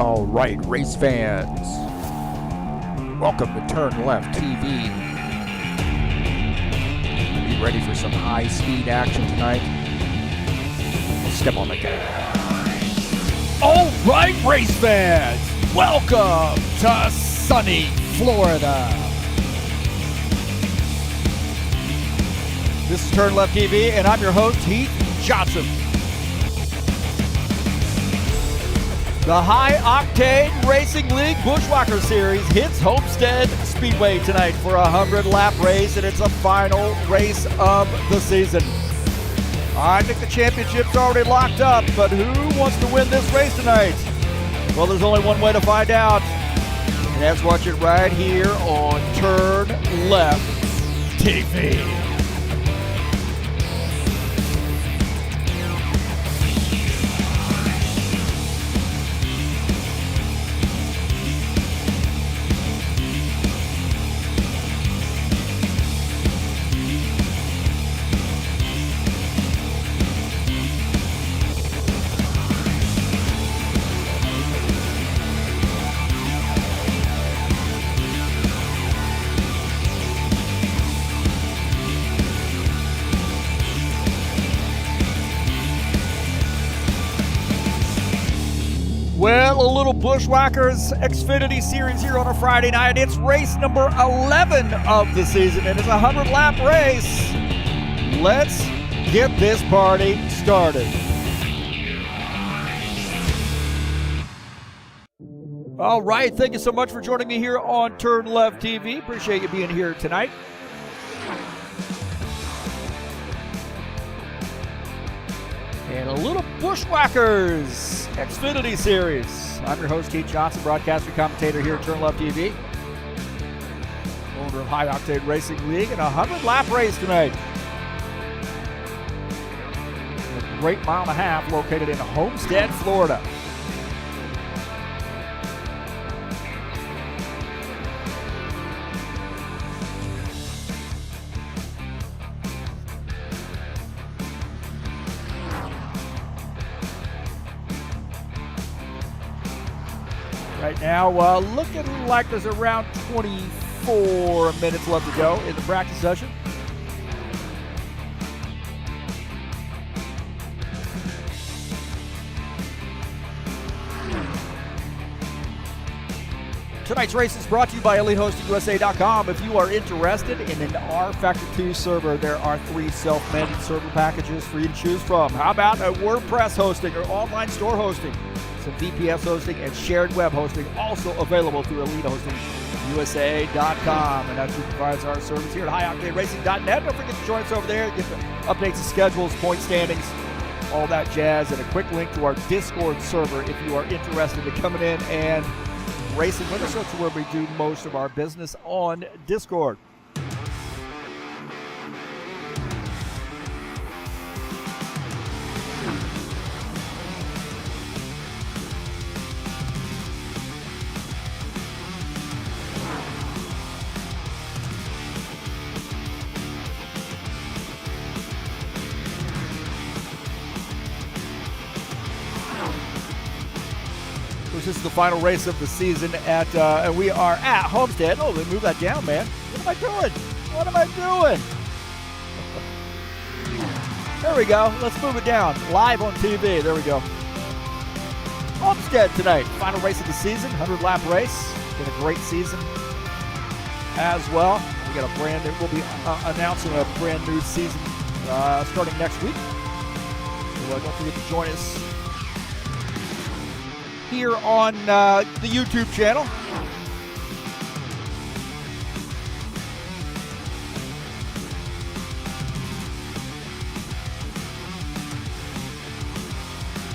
All right, race fans, welcome to TurnLeftTV. Be ready for some high-speed action tonight. Step on the gas. All right, race fans, welcome to sunny Florida. This is TurnLeftTV, and I'm your host, Heath Johnson. The high-octane Racing League Buschwackers Series hits Homestead Speedway tonight for a 100-lap race, and it's a final race of the season. I think the championship's already locked up, but who wants to win this race tonight? Well, there's only one way to find out, and that's watch it right here on TurnLeftTV. Well, a little Buschwackers Xfinity Series here on a Friday night. It's race number 11 of the season, and it's a 100-lap race. Let's get this party started. All right, thank you so much for joining me here on TurnLeftTV. Appreciate you being here tonight. And a little Buschwackers Xfinity Series. I'm your host, Heath Johnson, broadcaster, commentator here at TurnLeftTV. Owner of High Octane Racing League and a 100-lap race tonight. A great mile and a half located in Homestead, Florida. Right now, looking like there's around 24 minutes left to go in the practice session. Tonight's race is brought to you by EliteHostingUSA.com. If you are interested in an rFactor 2 server, there are 3 self-managed server packages for you to choose from. How about a WordPress hosting or online store hosting? Some VPS hosting and shared web hosting also available through EliteHostingUSA.com. And that's who provides our service here at HighOctaneRacing.net. Don't forget to join us over there. Get the updates and schedules, point standings, all that jazz, and a quick link to our Discord server if you are interested in coming in and racing with us. That's where we do most of our business on Discord. This is the final race of the season and we are at Homestead. Oh, they moved that down, man. What am I doing? What am I doing? There we go. Let's move it down. Live on TV. There we go. Homestead tonight. Final race of the season. 100-lap race. Been a great season as well. We got a brand new, we'll be announcing a brand new season starting next week. So don't forget to join us here on the YouTube channel.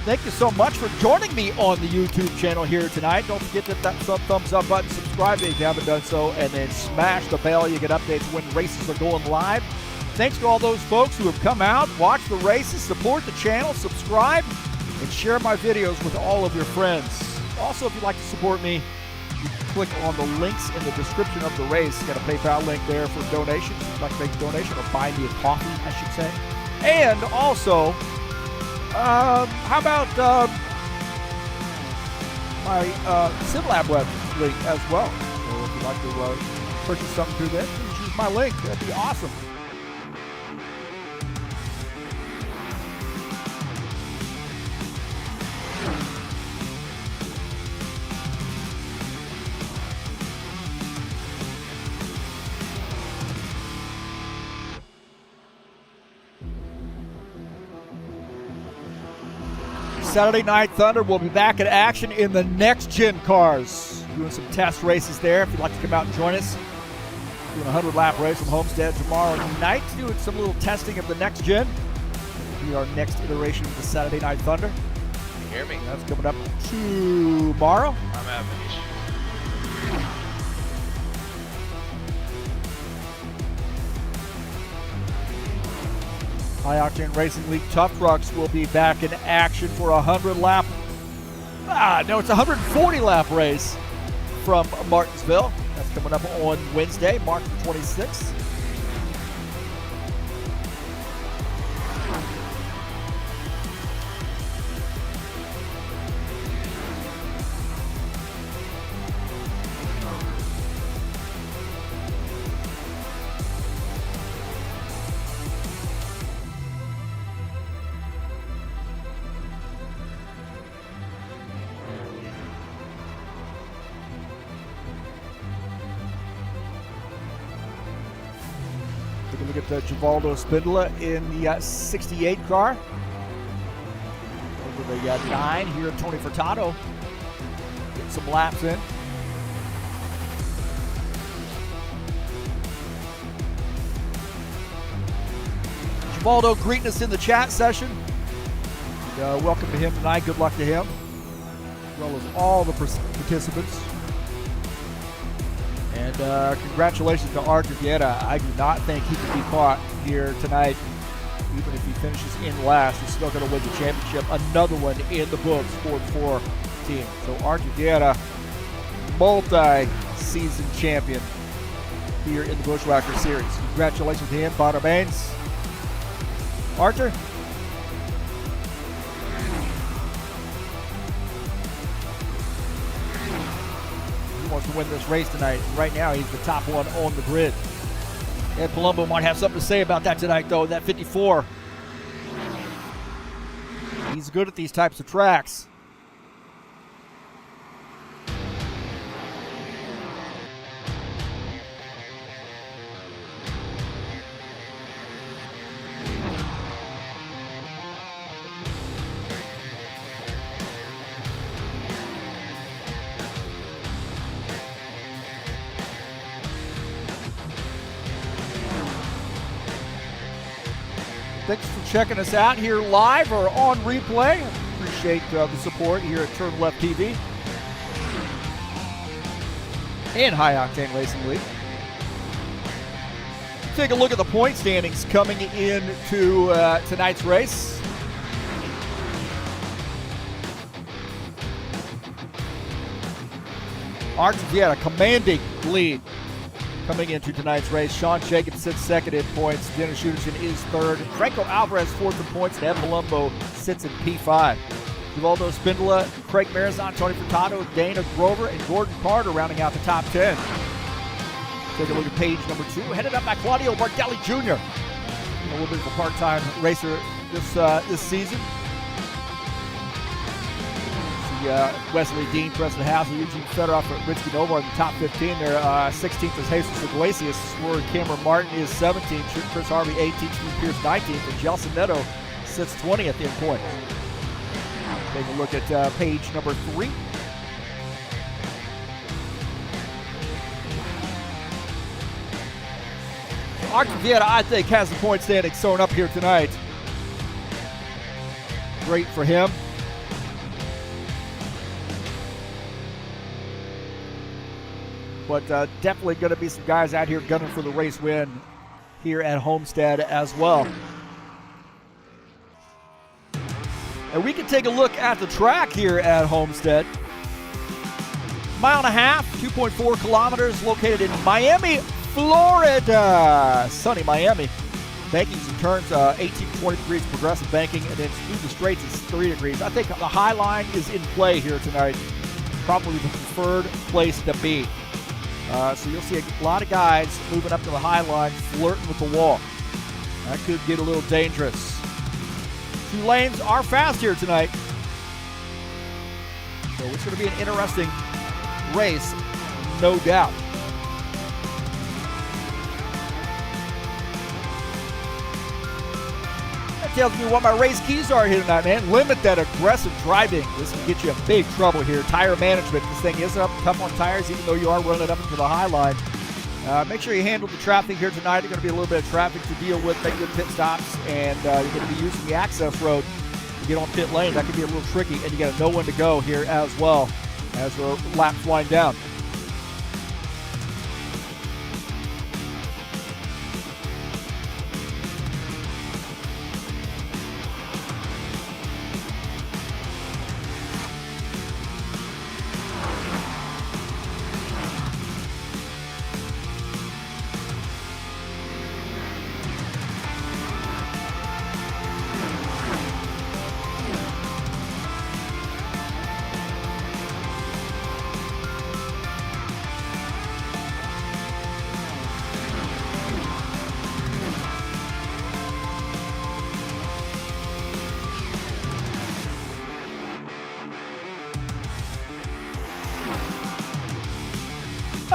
Thank you so much for joining me on the YouTube channel here tonight. Don't forget to hit that thumbs up button, subscribe if you haven't done so, and then smash the bell. You get updates when races are going live. Thanks to all those folks who have come out, watched the races, support the channel, subscribe, and share my videos with all of your friends. Also, if you'd like to support me, you can click on the links in the description of the race. Got a PayPal link there for donations. If you'd like to make a donation, or buy me a coffee, I should say. And also, how about my SimLab web link as well. So if you'd like to purchase something through there, please use my link. That'd be awesome. Saturday Night Thunder will be back in action in the next-gen cars. Doing some test races there. If you'd like to come out and join us. Doing a 100-lap race from Homestead tomorrow night. Doing some little testing of the next-gen. It'll be our next iteration of the Saturday Night Thunder. Can you hear me? That's coming up tomorrow. I'm having issues. High Octane Racing League Tough Trucks will be back in action for a 100-lap. It's a 140-lap race from Martinsville. That's coming up on Wednesday, March 26th. Look at the Givaldo Spindola in the 68 car. Over the 9 here, Tony Furtado. Getting some laps in. Givaldo greeting us in the chat session. And, welcome to him tonight. Good luck to him, as well as all the participants. And congratulations to Archer Vieta. I do not think he can be caught here tonight. Even if he finishes in last, he's still going to win the championship. Another one in the books for the 4 team. So Archer Vieta, multi-season champion here in the Buschwackers Series. Congratulations to him, Bada Baines. Archer? Wants to win this race tonight. Right now, he's the top one on the grid. Ed Palumbo might have something to say about that tonight, though. That 54. He's good at these types of tracks. Thanks for checking us out here live or on replay. Appreciate the support here at TurnLeftTV and High Octane Racing League. Take a look at the point standings coming into tonight's race. Archer Vieta, a commanding lead coming into tonight's race. Sean Jacobs sits second in points. Dennis Schuderson is third. Franco Alvarez fourth in points. And Ed Palumbo sits in P5. Givaldo Spindola, Craig Marizon, Tony Furtado, Dana Grover, and Gordon Carter rounding out the top 10. Take a look at page number 2, headed up by Claudio Bardelli Jr. A little bit of a part-time racer this season. Wesley Dean, Preston Hassel, Eugene Fedorov, Richie Nova in the top 15. Their 16th is Jesus Iglesias. Rory Cameron Martin is 17th. Chris Harvey 18th. Steve Pierce 19th. And Jelson Neto sits 20th in points. Take a look at page number 3. Archer Vieta, I think, has the point standing sewn up here tonight. Great for him. But definitely going to be some guys out here gunning for the race win here at Homestead as well. And we can take a look at the track here at Homestead. 1.5 miles, 2.4 kilometers, located in Miami, Florida. Sunny Miami. Banking some turns, 18 to 20 degrees progressive banking, and then through the straights it's 3 degrees. I think the high line is in play here tonight. probably the preferred place to be. So you'll see a lot of guys moving up to the high line, flirting with the wall. That could get a little dangerous. 2 lanes are fast here tonight. So it's going to be an interesting race, no doubt. That tells me what my race keys are here tonight, man. Limit that aggressive driving. This can get you in big trouble here. Tire management. This thing is up tough on tires, even though you are running up into the high line. Make sure you handle the traffic here tonight. There's going to be a little bit of traffic to deal with. Make good pit stops, and you're going to be using the access road to get on pit lane. That can be a little tricky, and you got to know when to go here as well as the laps wind down.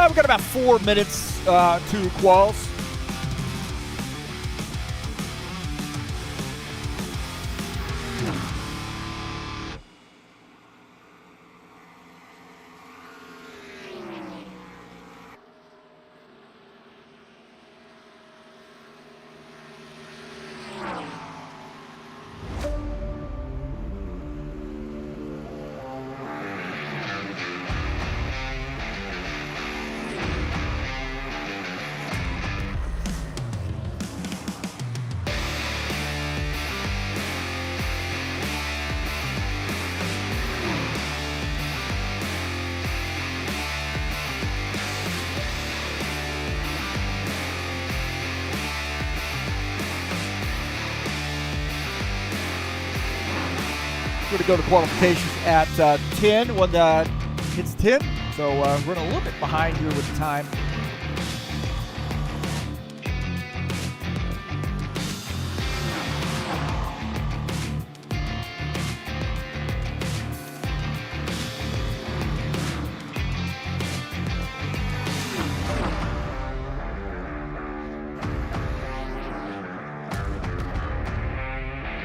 We've got about 4 minutes to quals. We're going to go to qualifications at 10 when the hits 10. So we're running a little bit behind here with the time.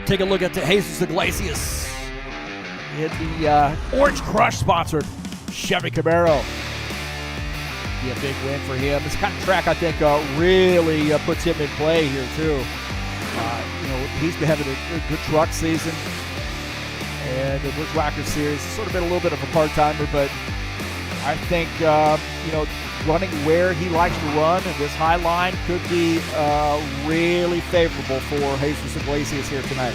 Take a look at the Jesus Iglesias in the Orange Crush sponsored Chevy Camaro. Be a big win for him. This kind of track, I think, really puts him in play here too. He's been having a good truck season, and the Buschwackers Series has sort of been a little bit of a part-timer, but I think running where he likes to run, and this high line could be really favorable for Jesus Iglesias here tonight.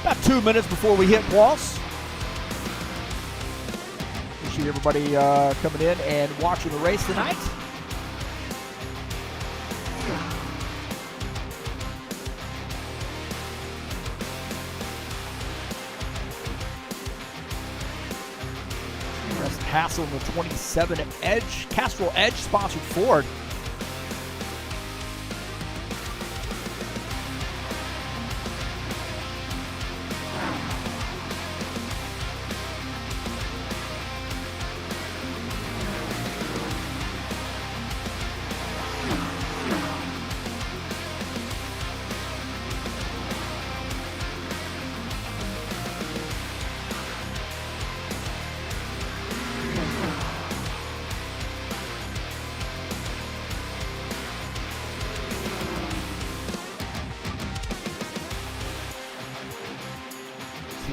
About 2 minutes before we hit quals. Appreciate everybody coming in and watching the race tonight. That's Hassel in the 27 Edge, Castrol Edge sponsored Ford.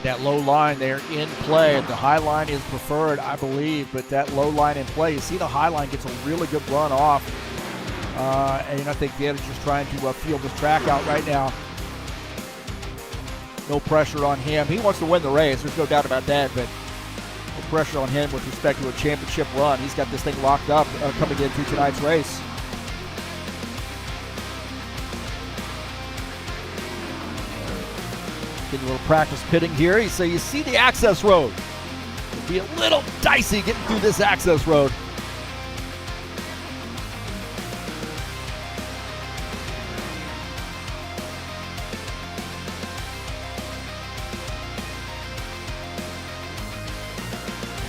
that low line there in play. The high line is preferred, I believe, but that low line in play, you see the high line gets a really good run off. And I think the editor's trying to feel the track out right now. No pressure on him. He wants to win the race. There's no doubt about that, but no pressure on him with respect to a championship run. He's got this thing locked up coming into tonight's race. Getting a little practice pitting here. So you see the access road. It'll be a little dicey getting through this access road.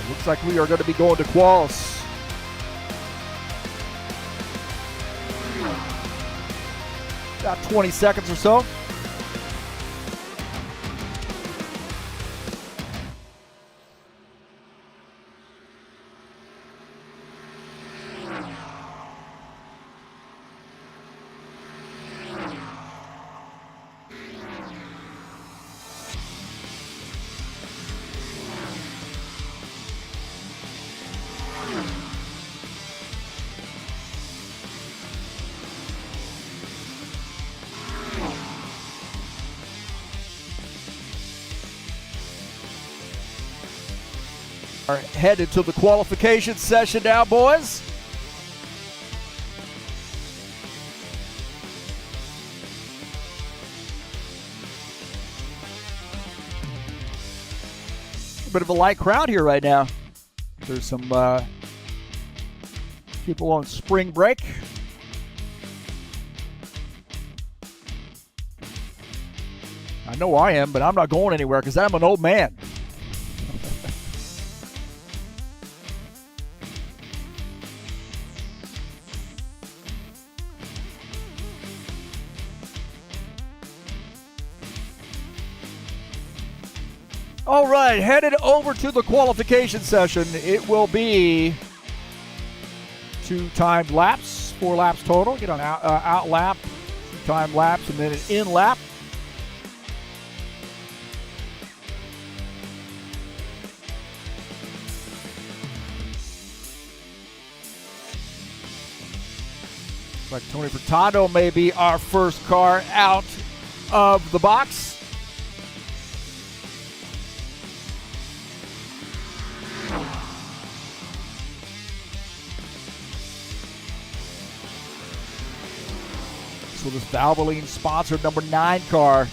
Looks like we are going to be going to quals. About 20 seconds or so. Are headed to the qualification session now, boys. A bit of a light crowd here right now. There's some people on spring break. I know I am, but I'm not going anywhere because I'm an old man. All right, headed over to the qualification session. It will be 2 timed laps, 4 laps total. Get on out lap, 2 time laps, and then an in lap. Looks like Tony Furtado may be our first car out of the box. So this Valvoline sponsored number 9 car.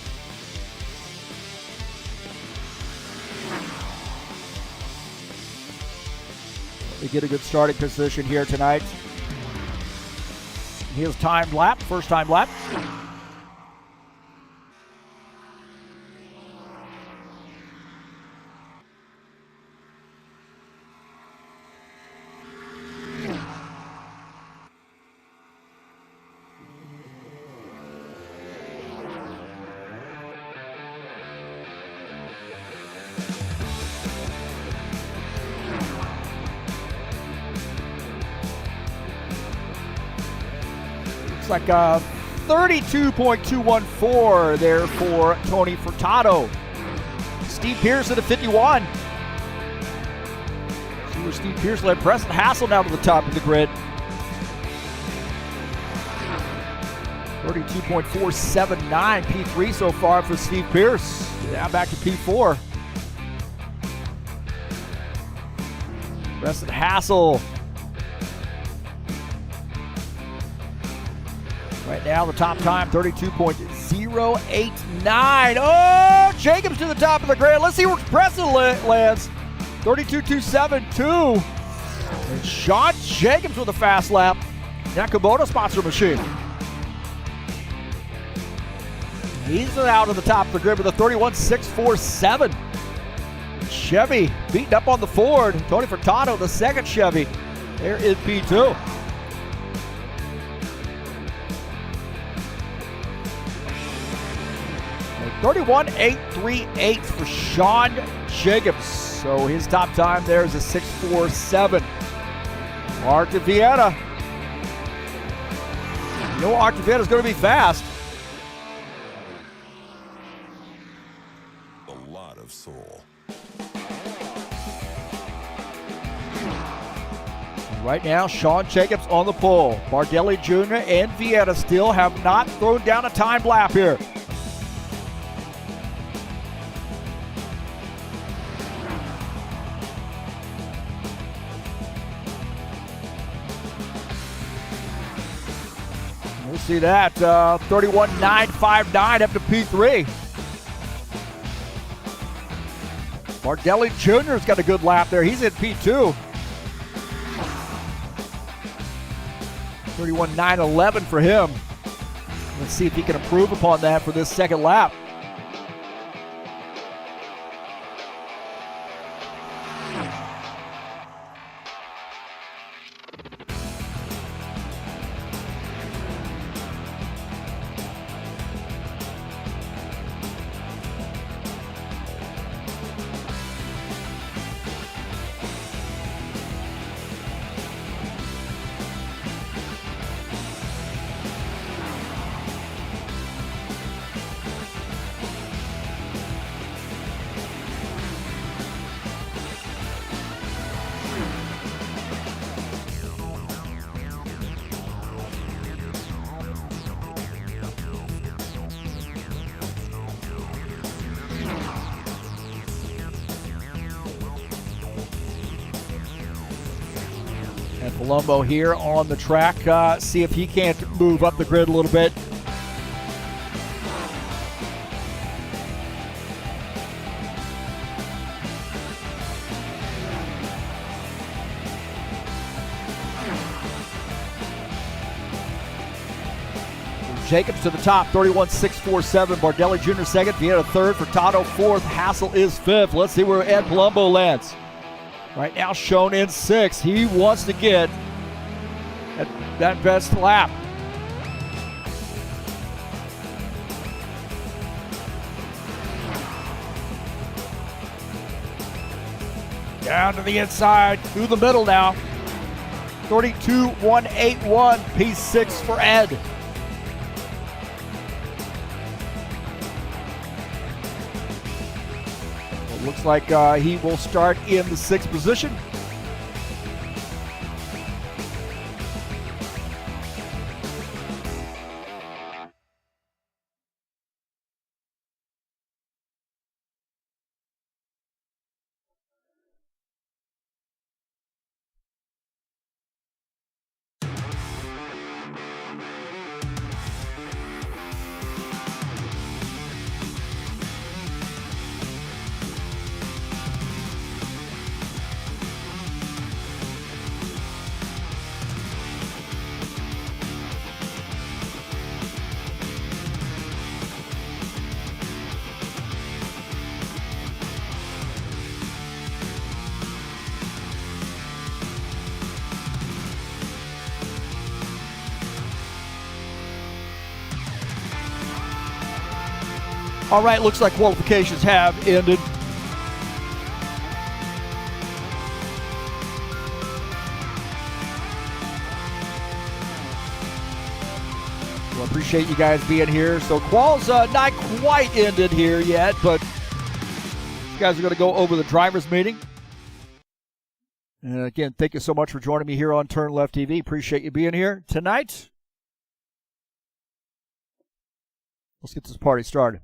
We get a good starting position here tonight. Here's timed lap, first time lap. It's like 32.214 there for Tony Furtado. Steve Pearson at 51. See where Steve Pearson led Preston Hassel down to the top of the grid. 32.479 P3 so far for Steve Pierce. Now back to P4. Preston Hassel. Right now, the top time, 32.089. Oh, Jacobs to the top of the grid. Let's see where Preston lands. 32.272. And Sean Jacobs with a fast lap. That Kubota sponsor machine. He's out of the top of the grid with a 31.647. Chevy beating up on the Ford. Tony Furtado, the second Chevy. There is P2. Like 31.838 for Sean Jacobs. So his top time there is a 6.47. Arctic Vienna. You know Arctic Vienna is going to be fast. A lot of soul. Right now, Sean Jacobs on the pole. Bardelli Jr. and Vieta still have not thrown down a time lap here. We'll see that. 31.959 up to P3. Bardelli Jr.'s got a good lap there. He's in P2. 31.911 for him. Let's see if he can improve upon that for this second lap. And Palumbo here on the track. See if he can't move up the grid a little bit. Jacobs to the top, 31.647. Bardelli Jr. second, Vieta third, Furtado fourth, Hassel is fifth. Let's see where Ed Palumbo lands. Right now shown in sixth. He wants to get that best lap. Down to the inside, through the middle now. 32.181, P6 for Ed. Looks like he will start in the sixth position. All right, looks like qualifications have ended. Well, appreciate you guys being here. So qual's not quite ended here yet, but you guys are going to go over the drivers' meeting. And again, thank you so much for joining me here on TurnLeftTV. Appreciate you being here tonight. Let's get this party started.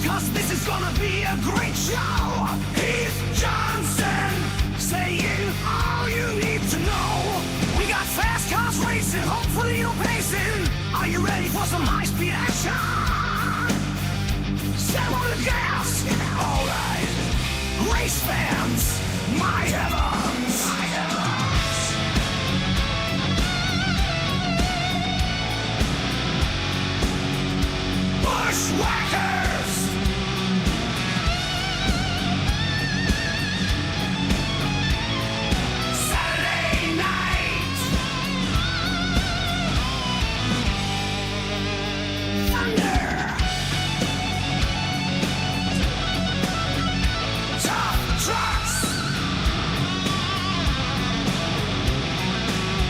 Cause this is gonna be a great show. Heath Johnson saying all you need to know. We got fast cars racing, hopefully you're pacing. Are you ready for some high-speed action? Step on the gas. Alright. Race fans, my heavens. My heavens. Buschwackers.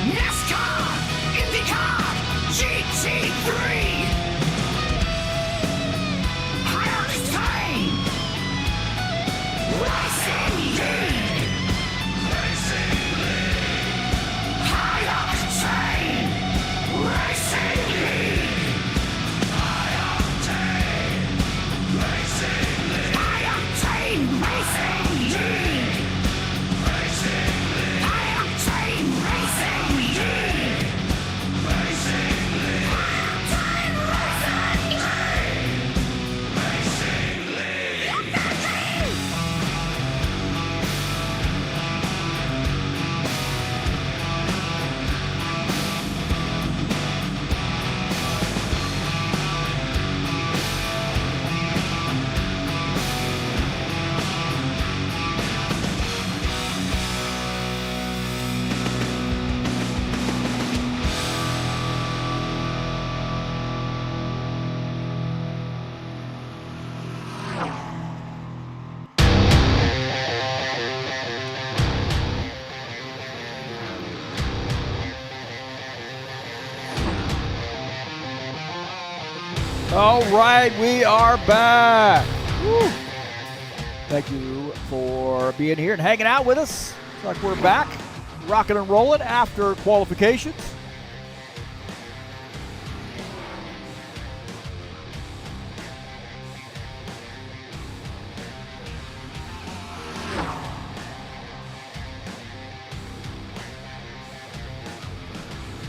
Nascar, Indy GT3, high octane, racing league, high octane, racing league, high octane, racing league, high octane, racing league, high octane, racing league. All right, we are back. Woo. Thank you for being here and hanging out with us. Looks like we're back, rocking and rolling after qualifications.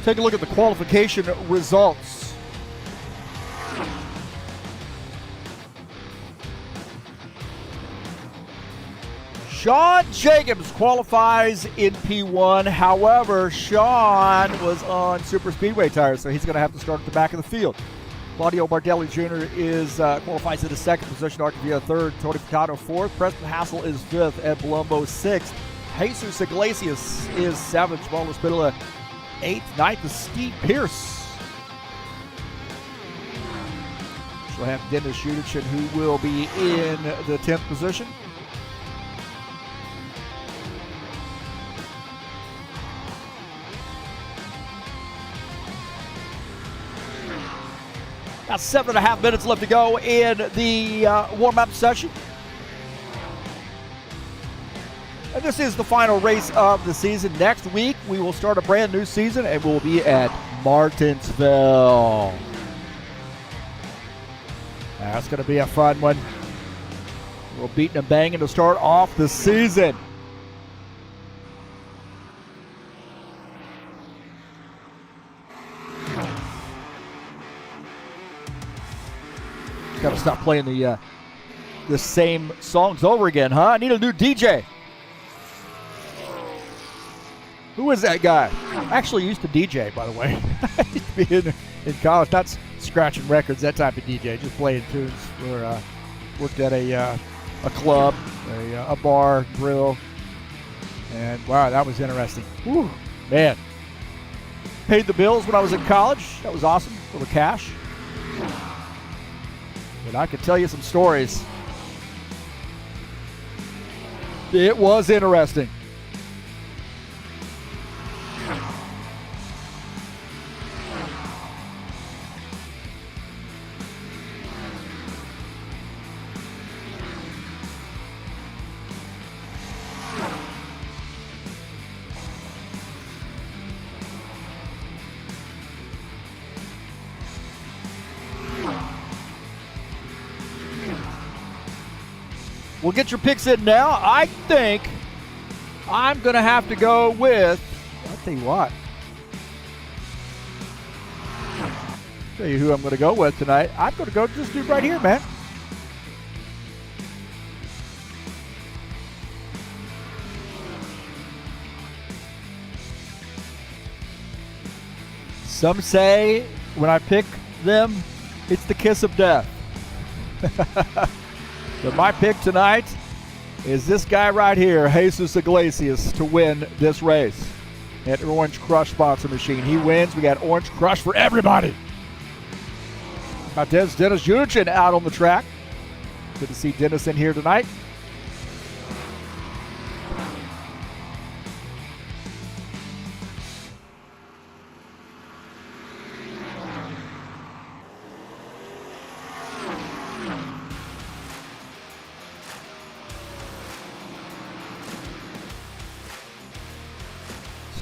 Take a look at the qualification results. Sean Jacobs qualifies in P1. However, Sean was on super speedway tires, so he's going to have to start at the back of the field. Claudio Bardelli Jr. qualifies in the second position. Arcavia third. Tony Picado fourth. Preston Hassel is fifth. Ed Palumbo sixth. Jesus Iglesias is seventh. Jamal Espinola eighth. Ninth is Steve Pierce. She'll have Dennis Shudichin, who will be in the 10th position. About 7.5 minutes left to go in the warm-up session. And this is the final race of the season. Next week, we will start a brand new season, and we'll be at Martinsville. That's going to be a fun one. We'll beating and banging to start off the season. Got to stop playing the same songs over again, huh? I need a new DJ. Who is that guy? I actually used to DJ, by the way. I used to be in college, not scratching records, that type of DJ, just playing tunes. Worked at a club, a bar, grill, and wow, that was interesting. Whew, man. Paid the bills when I was in college. That was awesome, for the cash. And I could tell you some stories. It was interesting. We'll get your picks in now. I think I'm going to have to go with, I'll tell you what. I'll tell you who I'm going to go with tonight. I'm going to go with this dude right here, man. Some say when I pick them, it's the kiss of death. But my pick tonight is this guy right here, Jesus Iglesias, to win this race at Orange Crush sponsor machine. He wins. We got Orange Crush for everybody. Got Dennis Jurgen out on the track. Good to see Dennis in here tonight.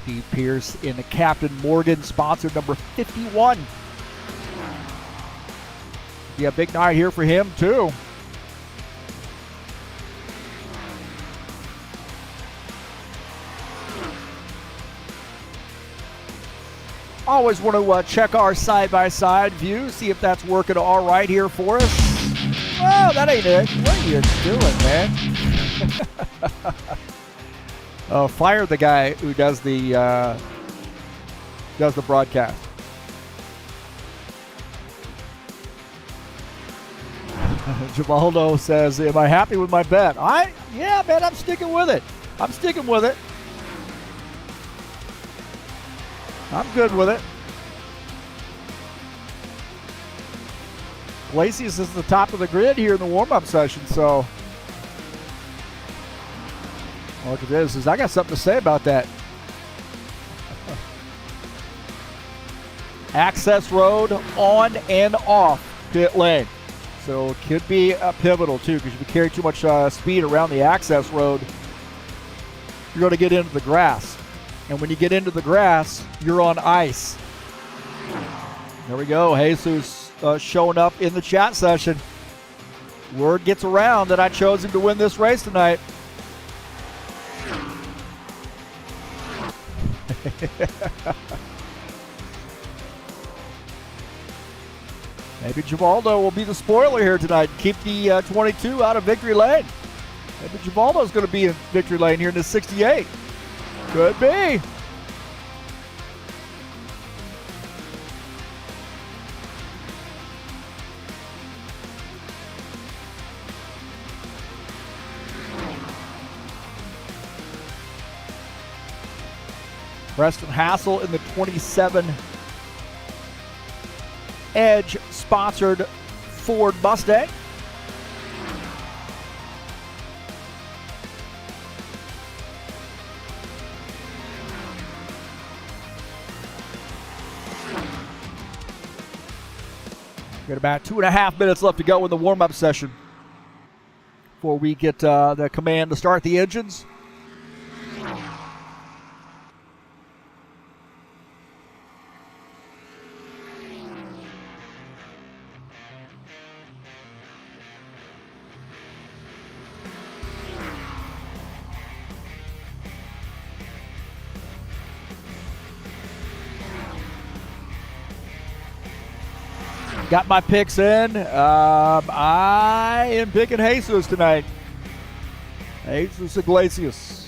Steve Pierce in the Captain Morgan sponsor number 51. Yeah, big night here for him too. Always want to check our side-by-side view, see if that's working all right here for us. Oh, that ain't it. What are you doing, man? Fire the guy who does the broadcast. Jabaldo says, "Am I happy with my bet?" Yeah, man, I'm sticking with it. I'm sticking with it. I'm good with it. Iglesias is the top of the grid here in the warm-up session, so. Look at this. I got something to say about that. Access road on and off pit lane. So it could be a pivotal too, because if you carry too much speed around the access road, you're going to get into the grass. And when you get into the grass, you're on ice. There we go. Jesus showing up in the chat session. Word gets around that I chose him to win this race tonight. Maybe Givaldo will be the spoiler here tonight and keep the 22 out of victory lane. Maybe Givaldo's going to be in victory lane here in the 68. Could be. Preston Hassel in the 27 Edge sponsored Ford Mustang. Got about 2.5 minutes left to go in the warm-up session before we get the command to start the engines. Got my picks in. I am picking Jesus tonight. Jesus Iglesias.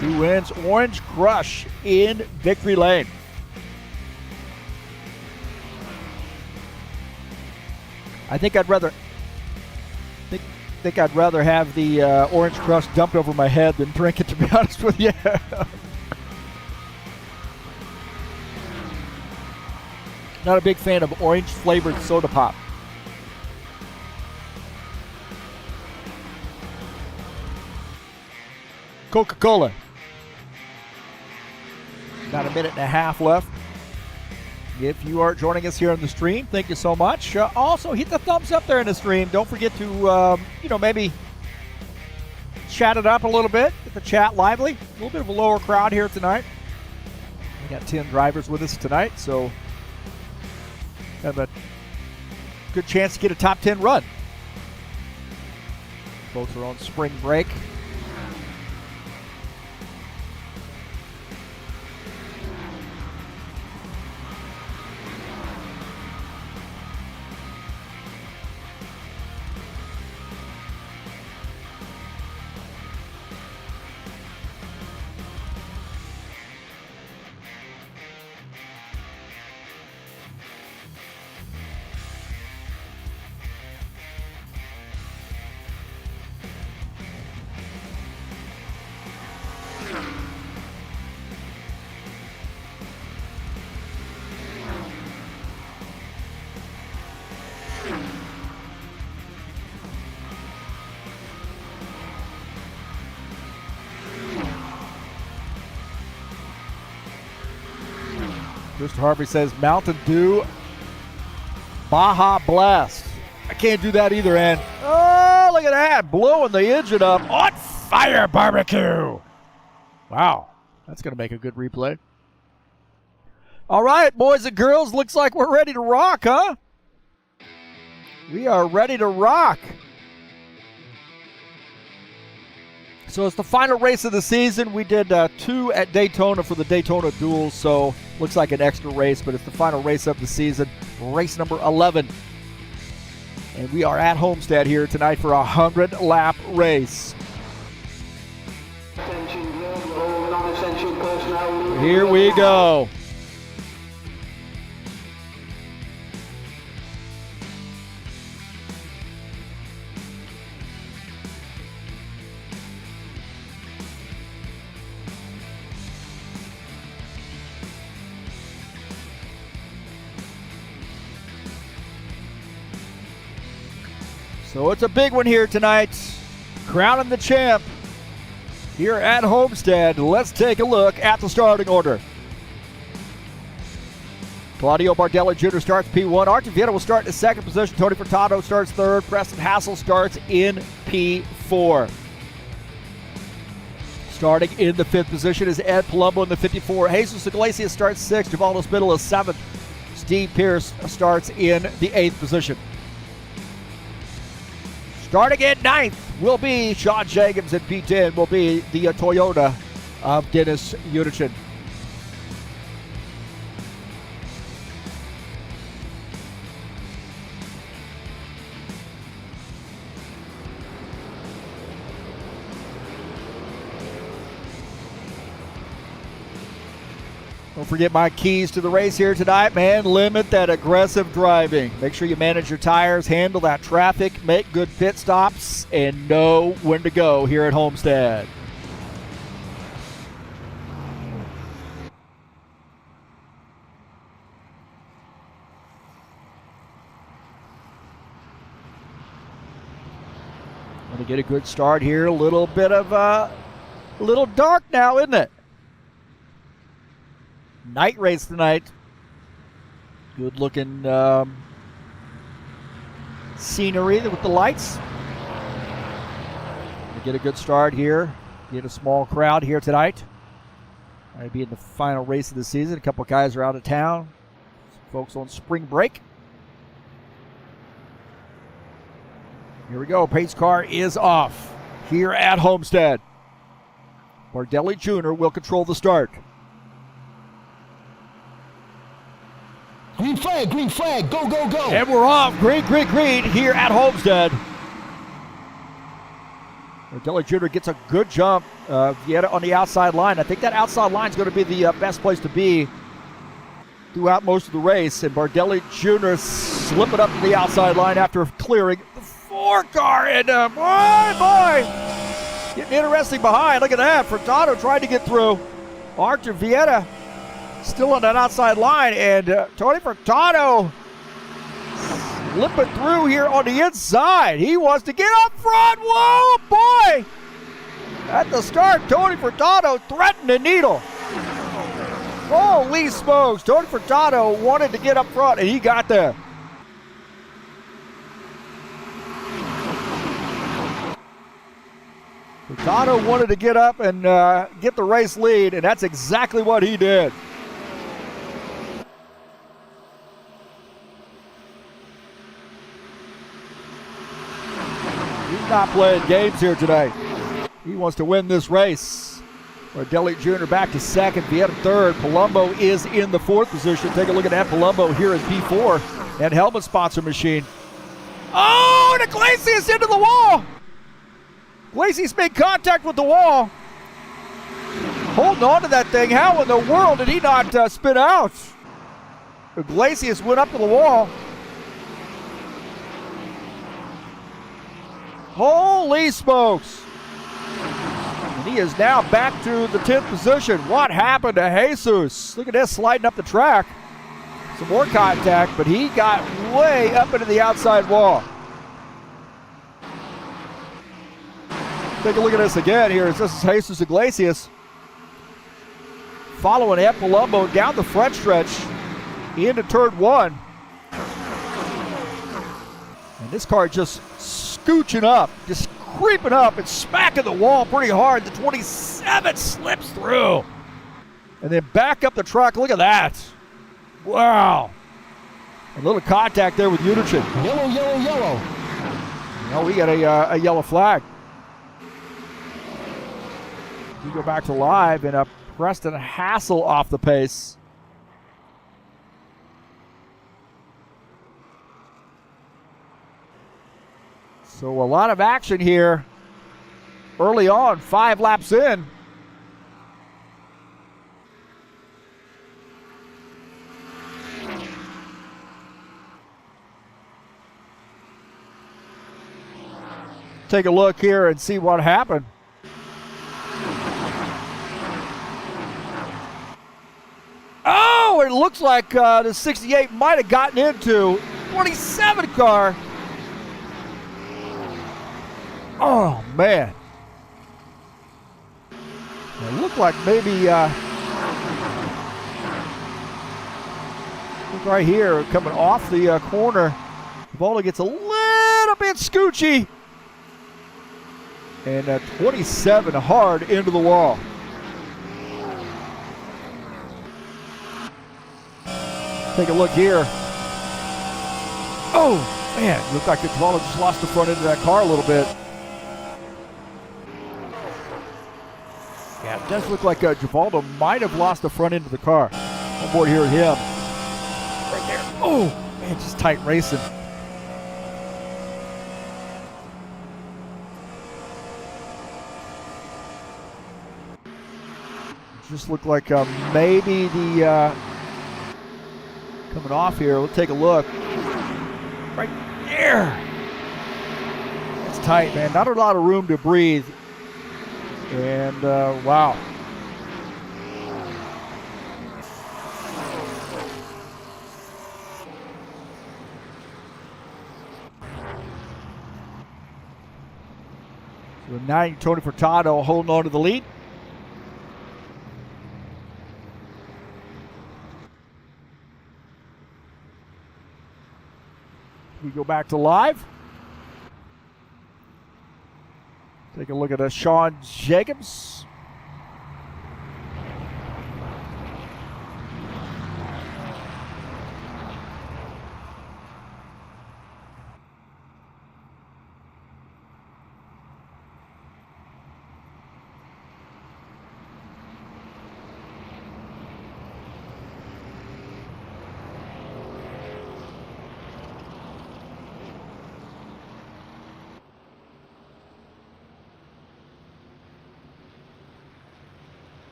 He wins Orange Crush in victory lane. I think I'd rather have the Orange Crush dumped over my head than drink it, to be honest with you. Not a big fan of orange-flavored soda pop. Coca-Cola. About a minute and a half left. If you are joining us here on the stream, thank you so much. Also, hit the thumbs up there in the stream. Don't forget to, maybe chat it up a little bit. Get the chat lively. A little bit of a lower crowd here tonight. We got 10 drivers with us tonight, so have a good chance to get a top 10 run. Folks are on spring break. Mr. Harvey says Mountain Dew Baja Blast. I can't do that either, Ann. Oh, look at that. Blowing the engine up. On fire barbecue. Wow. That's going to make a good replay. All right, boys and girls. Looks like we're ready to rock, huh? We are ready to rock. So it's the final race of the season. We did 2 at Daytona for the Daytona Duels, so looks like an extra race, but it's the final race of the season, race number 11. And we are at Homestead here tonight for a 100-lap race. Here we go. So it's a big one here tonight. Crowning the champ here at Homestead. Let's take a look at the starting order. Claudio Bardelli Jr. starts P1. Artur Vieta will start in second position. Tony Furtado starts third. Preston Hassel starts in P4. Starting in the fifth position is Ed Palumbo in the 54. Jesus Iglesias starts sixth. Givaldo Spittle is seventh. Steve Pierce starts in the eighth position. Starting at ninth will be Sean Jacobs, and P10 will be the Toyota of Dennis Unichin. Don't forget my keys to the race here tonight, man. Limit that aggressive driving. Make sure you manage your tires, handle that traffic, make good pit stops, and know when to go here at Homestead. Going to get a good start here. A little bit of a little dark now, isn't it? Night race tonight. Good looking scenery with the lights. We get a good start here. Get a small crowd here tonight. Might be in the final race of the season. A couple of guys are out of town. Some folks on spring break. Here we go. Pace car is off here at Homestead. Bardelli Jr. will control the start. Green flag, go, go, go. And we're off. Green here at Homestead. Bardelli Jr. gets a good jump. Vieta on the outside line. I think that outside line is going to be the best place to be throughout most of the race. And Bardelli Jr. slipping up to the outside line after clearing the 4 car. And boy, getting interesting behind. Look at that. Furtado tried to get through. Artur Vieta still on that outside line, and Tony Furtado slipping through here on the inside. He wants to get up front. Whoa, boy! At the start, Tony Furtado threatened the needle. Holy smokes, Tony Furtado wanted to get up front, and he got there. Furtado wanted to get up and get the race lead, and that's exactly what he did. He's not playing games here today. He wants to win this race. Deli Jr. back to second, Vieta third. Palumbo is in the fourth position. Take a look at that. Palumbo here in P4 and helmet sponsor machine. Oh, and Iglesias into the wall. Iglesias made contact with the wall. Holding on to that thing. How in the world did he not spin out? Iglesias went up to the wall. Holy smokes. And he is now back to the 10th position. What happened to Jesus? Look at this, sliding up the track. Some more contact, but he got way up into the outside wall. Take a look at this again here. This is Jesus Iglesias following Ed Palumbo down the front stretch into turn one. And this car just scooching up, just creeping up and smacking the wall pretty hard. The 27 slips through. And then back up the track. Look at that. Wow. A little contact there with Unichin. Yellow, yellow, yellow. No, we got a yellow flag. We go back to live, and Preston Hassel off the pace. So a lot of action here early on, 5 laps in. Take a look here and see what happened. Oh, it looks like the 68 might have gotten into 27 car. Oh, man. It looked like maybe, look right here, coming off the corner. Volta gets a little bit scoochy. And 27 hard into the wall. Take a look here. Oh, man, looked like Volta just lost the front end of that car a little bit. Yeah, it does look like Givaldo might have lost the front end of the car. One board here at him. Right there. Oh, man, just tight racing. Just looked like maybe the coming off here. We'll take a look. Right there. It's tight, man. Not a lot of room to breathe. And wow. So now Tony Furtado holding on to the lead. We go back to live. Take a look at Sean Jacobs.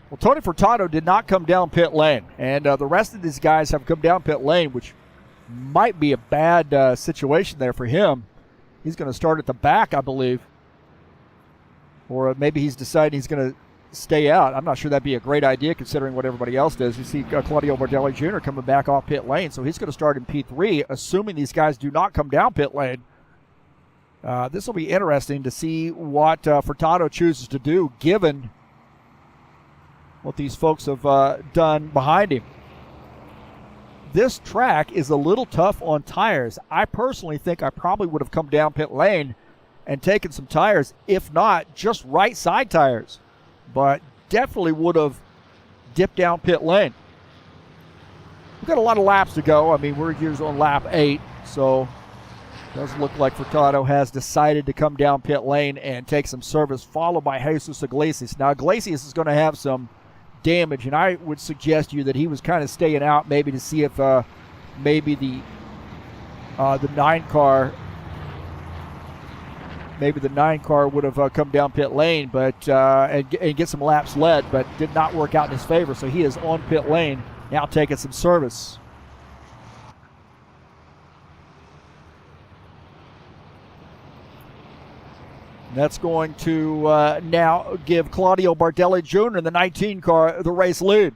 Well, Tony Furtado did not come down pit lane, and the rest of these guys have come down pit lane, which might be a bad situation there for him. He's going to start at the back, I believe. Or maybe he's decided he's going to stay out. I'm not sure that'd be a great idea considering what everybody else does. You see Claudio Bardelli Jr. coming back off pit lane, so he's going to start in P3, assuming these guys do not come down pit lane. This will be interesting to see what Furtado chooses to do, given what these folks have done behind him. This track is a little tough on tires. I personally think I probably would have come down pit lane and taken some tires, if not just right side tires, but definitely would have dipped down pit lane. We've got a lot of laps to go. I mean, we're here on lap 8, so it does look like Furtado has decided to come down pit lane and take some service, followed by Jesus Iglesias. Now, Iglesias is going to have some damage, and I would suggest to you that he was kind of staying out maybe to see if maybe the 9 car would have come down pit lane, but and get some laps led, but did not work out in his favor. So he is on pit lane now, taking some service. That's going to now give Claudio Bardelli Jr. in the 19 car the race lead.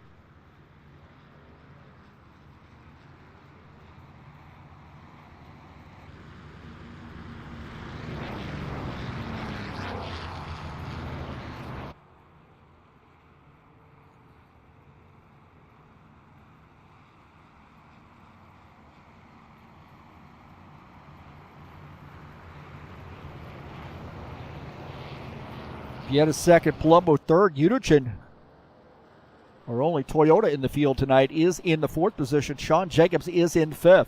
Yet a second, Palumbo third. Uderchin, our only Toyota in the field tonight, is in the 4th position. Sean Jacobs is in 5th.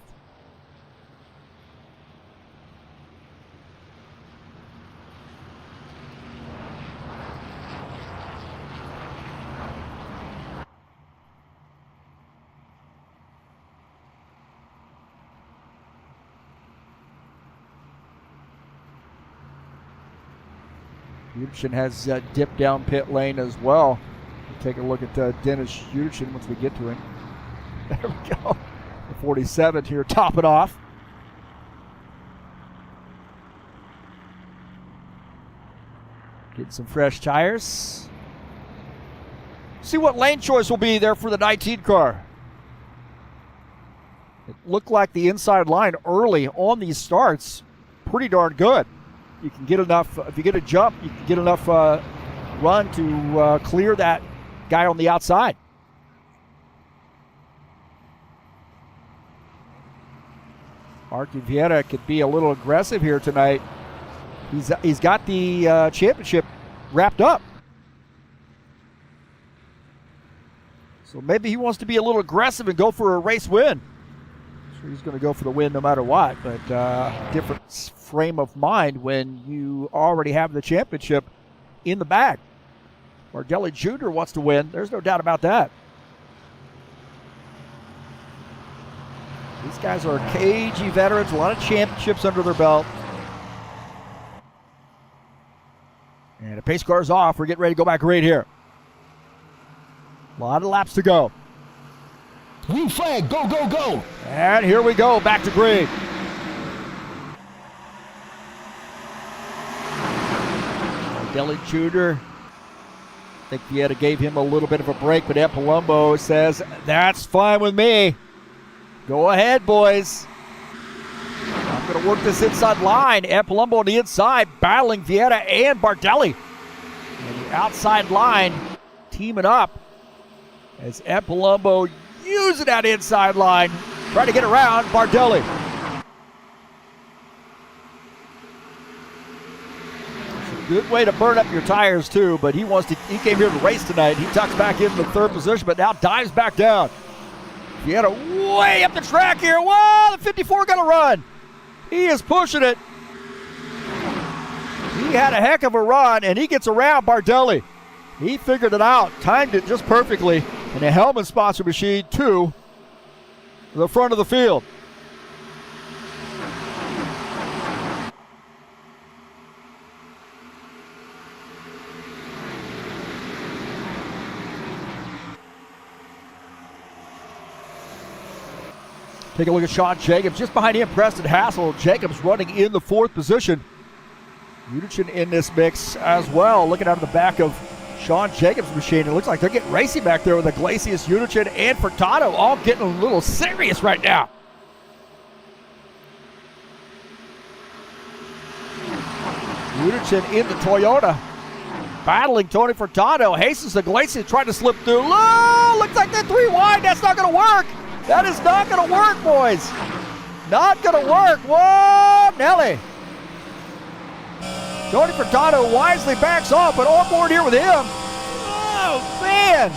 Uderchin has dipped down pit lane as well. We'll take a look at Dennis Uderchin once we get to him. There we go. The 47 here, top it off. Getting some fresh tires. See what lane choice will be there for the 19 car. It looked like the inside line early on these starts pretty darn good. You can get enough, if you get a jump, you can get enough run to clear that guy on the outside. Archie Vieira could be a little aggressive here tonight. He's got the championship wrapped up. So maybe he wants to be a little aggressive and go for a race win. I'm sure he's going to go for the win no matter what, but different frame of mind when you already have the championship in the bag. Bardelli Jr. wants to win. There's no doubt about that. These guys are cagey veterans, a lot of championships under their belt. And the pace car is off. We're getting ready to go back right here. A lot of laps to go. Green flag, go, go, go. And here we go, back to green. Bardelli Jr. I think Vieira gave him a little bit of a break, but Ed Palumbo says, that's fine with me. Go ahead, boys. I'm going to work this inside line. Ed Palumbo on the inside, battling Vieira and Bardelli. And the outside line teaming up as Ed Palumbo using that inside line, trying to get around Bardelli. Good way to burn up your tires too, but he came here to race tonight. He tucks back into the 3rd position, but now dives back down. Vieira way up the track here. Whoa, the 54 got to run. He is pushing it. He had a heck of a run, and he gets around Bardelli. He figured it out, timed it just perfectly, and a Hellman sponsor machine to the front of the field. Take a look at Sean Jacobs. Just behind him, Preston Hassel. Jacobs running in the 4th position. Udichin in this mix as well. Looking out of the back of Sean Jacobs' machine. It looks like they're getting racy back there with Iglesias, Udichin, and Furtado all getting a little serious right now. Udichin in the Toyota. Battling Tony Furtado. Jesus Iglesias trying to slip through. Oh, looks like they're 3 wide. That's not going to work. That is not going to work, boys. Not going to work. Whoa, Nelly. Tony Furtado wisely backs off, but on board here with him. Oh, man.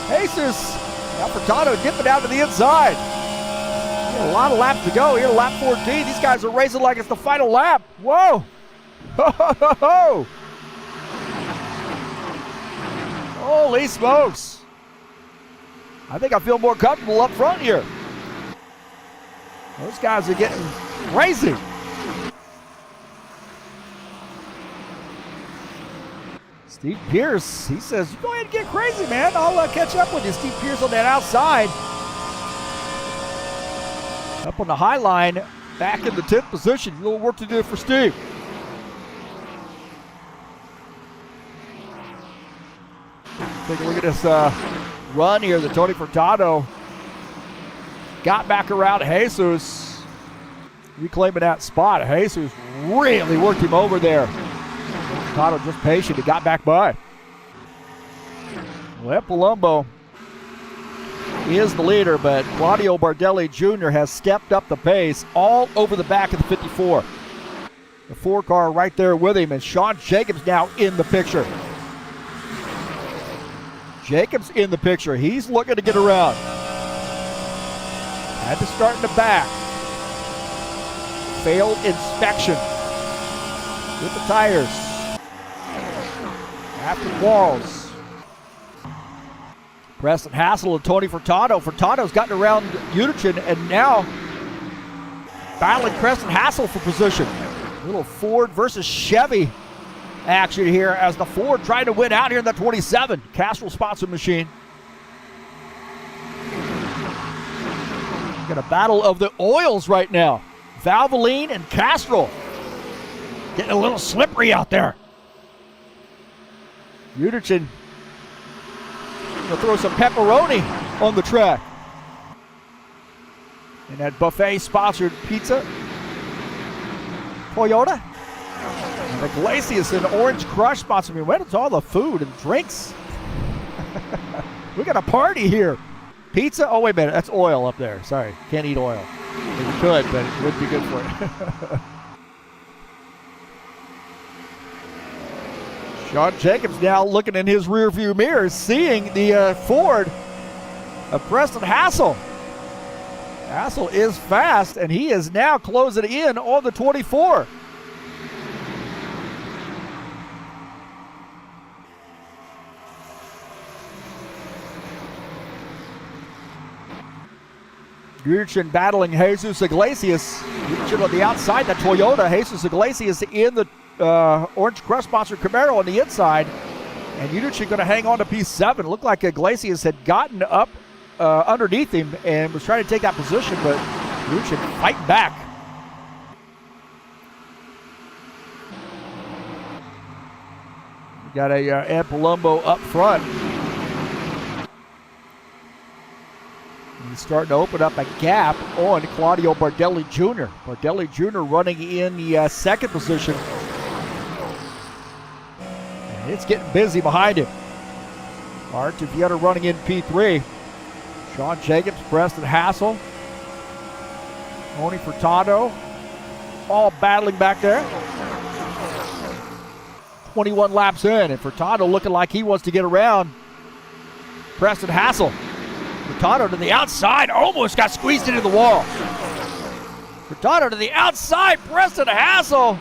Jesus. Now Furtado dipping out to the inside. A lot of laps to go here, lap 14. These guys are racing like it's the final lap. Whoa. Ho, ho, ho, ho. Holy smokes. I think I feel more comfortable up front here. Those guys are getting crazy. Steve Pierce, he says, you go ahead and get crazy, man. I'll catch up with you. Steve Pierce on that outside. Up on the high line, back in the 10th position. A little work to do for Steve. Take a look at this run here that Tony Furtado got back around Jesus, reclaiming that spot. Jesus really worked him over there. Furtado just patient. He got back by. Well, Palumbo is the leader, but Claudio Bardelli Jr. has stepped up the pace all over the back of the 54. The 4 car right there with him, and Sean Jacobs now in the picture. Jacobs in the picture. He's looking to get around. Had to start in the back. Failed inspection with the tires. After walls. Preston Hassel and Tony Furtado. Furtado's gotten around Udichin and now battling Preston Hassel for position. Little Ford versus Chevy action here as the Ford trying to win out here in the 27. Castrol sponsored machine. Got a battle of the oils right now. Valvoline and Castrol. Getting a little slippery out there. Udichin gonna throw some pepperoni on the track. And that buffet sponsored pizza. Toyota. And Iglesias and Orange Crush sponsor me. Where is all the food and drinks? We got a party here. Pizza? Oh, wait a minute. That's oil up there. Sorry. Can't eat oil. You could, but it wouldn't be good for it. Sean Jacobs now looking in his rearview mirror, seeing the Ford of Preston Hassel. Hassel is fast, and he is now closing in on the 24. Udichin battling Jesus Iglesias. Udichin on the outside, the Toyota. Jesus Iglesias in the Orange Crush sponsored Camaro on the inside. And Udichin going to hang on to P7. Looked like Iglesias had gotten up underneath him and was trying to take that position, but Udichin fighting back. We got Ed Palumbo up front. He's starting to open up a gap on Claudio Bardelli Jr. Bardelli Jr. running in the 2nd position. And it's getting busy behind him. Art Vieta running in P3. Sean Jacobs, Preston Hassel, Tony Furtado, all battling back there. 21 laps in, and Furtado looking like he wants to get around Preston Hassel. Furtado to the outside, almost got squeezed into the wall. Furtado to the outside, Preston Hassel.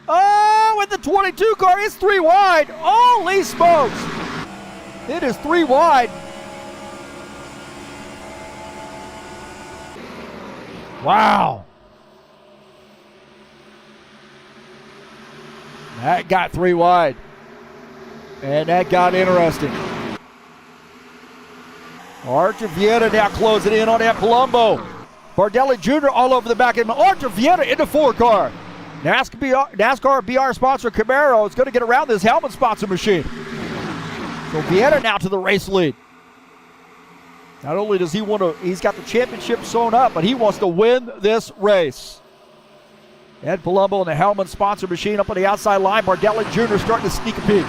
Oh, with the 22 car, it's 3 wide. Holy smokes. It is 3 wide. Wow. That got 3 wide. And that got interesting. Archer Vieira now closing in on that Palumbo. Bardelli Jr. all over the back end. Archer Vieira in the 4-car. NASCAR BR sponsor Camaro is going to get around this helmet sponsor machine. So Vieira now to the race lead. Not only does he want to, he's got the championship sewn up, but he wants to win this race. Ed Palumbo in the helmet sponsor machine up on the outside line. Bardelli Jr. starting to sneak a peek.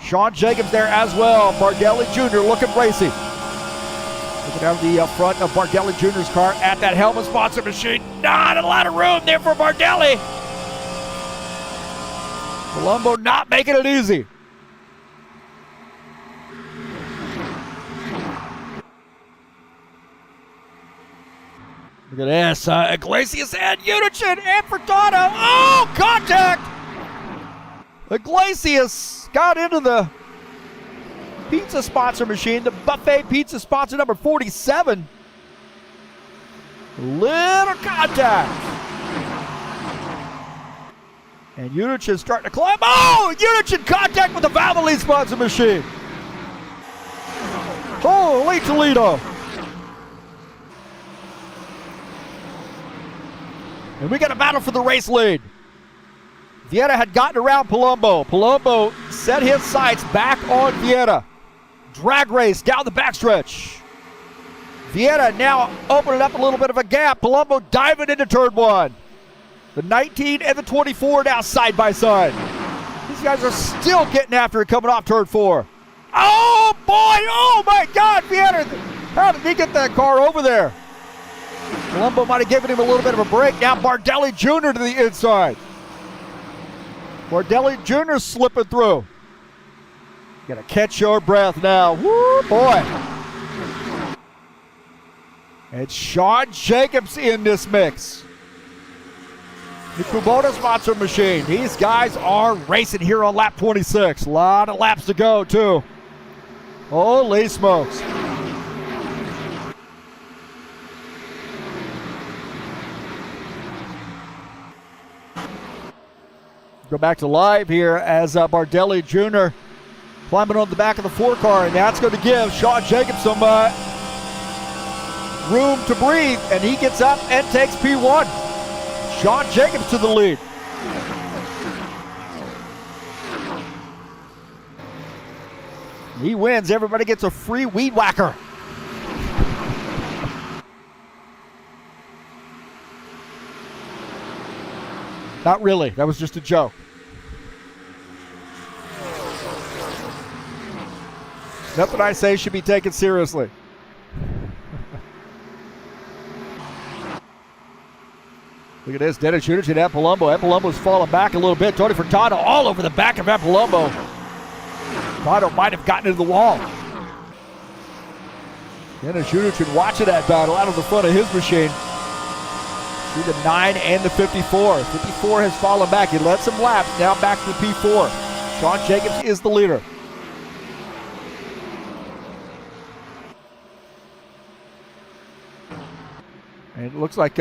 Sean Jacobs there as well. Bardelli Jr. looking racy. Looking down the front of Bardelli Jr.'s car at that helmet sponsor machine. Not a lot of room there for Bardelli. Palumbo not making it easy. Look at this. Iglesias and Unichin and Furtado. Oh, contact! Iglesias got into the pizza sponsor machine, the buffet pizza sponsor number 47. Little contact. And Unichin starting to climb. Oh, Unichin contact with the Valvoline sponsor machine. Holy Toledo. And we got a battle for the race lead. Vieira had gotten around Palumbo. Palumbo set his sights back on Vieira. Drag race down the backstretch. Vieira now opening up a little bit of a gap. Palumbo diving into turn 1. The 19 and the 24 now side by side. These guys are still getting after it coming off turn 4. Oh boy, oh my God, Vieira. How did he get that car over there? Palumbo might have given him a little bit of a break. Now Bardelli Jr. to the inside. Bardelli Jr. slipping through. Gotta catch your breath now. Woo, boy. And Sean Jacobs in this mix. The Kubota sponsor machine. These guys are racing here on lap 26. A lot of laps to go, too. Holy smokes. Go back to live here as Bardelli Jr. climbing on the back of the 4-car, and that's going to give Sean Jacobs some room to breathe, and he gets up and takes P1. Sean Jacobs to the lead. He wins. Everybody gets a free weed whacker. Not really. That was just a joke. Nothing I say should be taken seriously. Look at this. Dennis Unichin at Palumbo. Palumbo's falling back a little bit. Tony Furtado all over the back of Palumbo. Furtado might have gotten into the wall. Dennis Unichin watching that battle out of the front of his machine. See the 9 and the 54. 54 has fallen back. He led some laps. Now back to P4. Sean Jacobs is the leader. And it looks like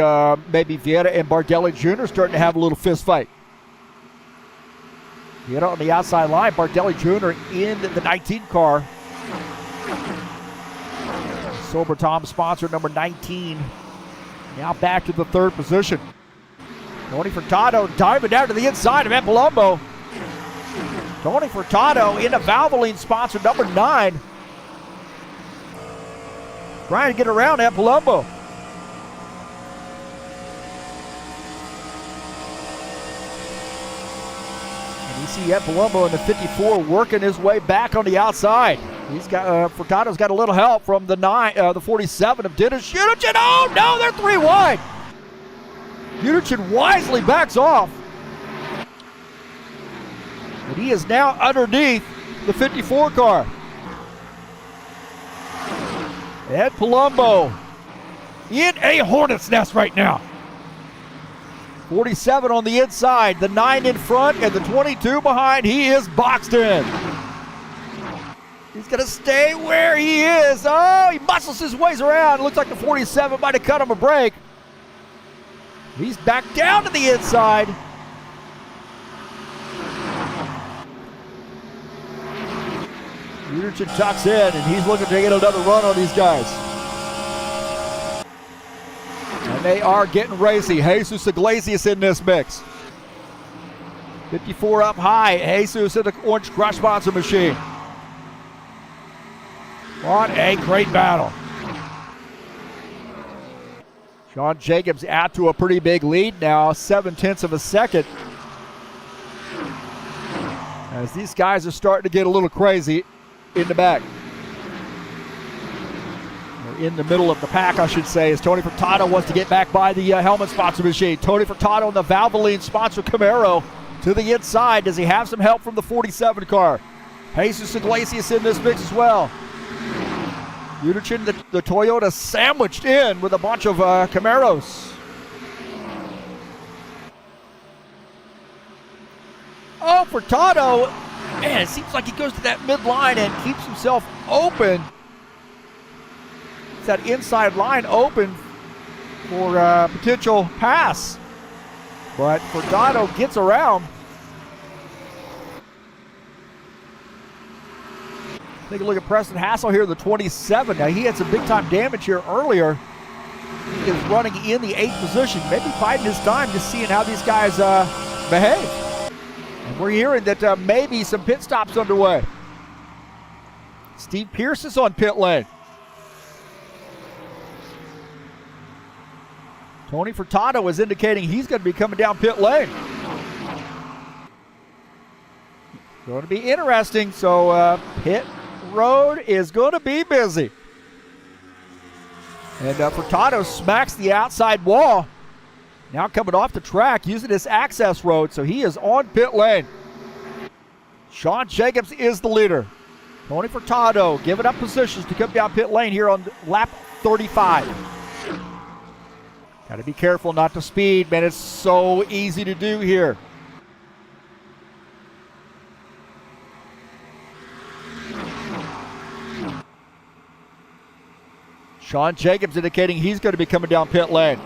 maybe Vieira and Bardelli Jr. starting to have a little fist fight. Vieira on the outside line. Bardelli Jr. in the 19 car. Sober Tom sponsor number 19. Now back to the 3rd position. Tony Furtado diving down to the inside of Palumbo. Tony Furtado into Valvoline sponsor number 9. Trying to get around Palumbo. And you see Palumbo in the 54 working his way back on the outside. He's got Furtado's got a little help from the 47 of Dennis Unichin. Oh no, they're 3 wide. Unichin wisely backs off. And he is now underneath the 54 car. Ed Palumbo in a hornet's nest right now. 47 on the inside, the 9 in front, and the 22 behind. He is boxed in. He's going to stay where he is. Oh, he muscles his ways around. It looks like the 47 might have cut him a break. He's back down to the inside. Uderchin tucks in, and he's looking to get another run on these guys. And they are getting racy. Jesus Iglesias in this mix. 54 up high. Jesus in the orange crush monster machine. What a great battle. Sean Jacobs out to a pretty big lead now, 0.7 of a second. As these guys are starting to get a little crazy in the back. Or in the middle of the pack, I should say, as Tony Furtado wants to get back by the helmet sponsor machine. Tony Furtado in the Valvoline sponsor Camaro to the inside. Does he have some help from the 47 car? Jesus Iglesias in this mix as well. Uderchin, the Toyota, sandwiched in with a bunch of Camaros. Oh, Furtado, man, it seems like he goes to that midline and keeps himself open. It's that inside line open for a potential pass. But Furtado gets around. Take a look at Preston Hassel here, the 27. Now, he had some big-time damage here earlier. He is running in the 8th position, maybe biding his time, just seeing how these guys behave. And we're hearing that maybe some pit stops underway. Steve Pierce is on pit lane. Tony Furtado is indicating he's going to be coming down pit lane. Going to be interesting, so pit road is going to be busy. And Furtado smacks the outside wall. Now coming off the track using this access road, so he is on pit lane. Sean Jacobs is the leader. Tony Furtado giving up positions to come down pit lane here on lap 35. Got to be careful not to speed, man. It's so easy to do here. Sean Jacobs indicating he's going to be coming down pit lane.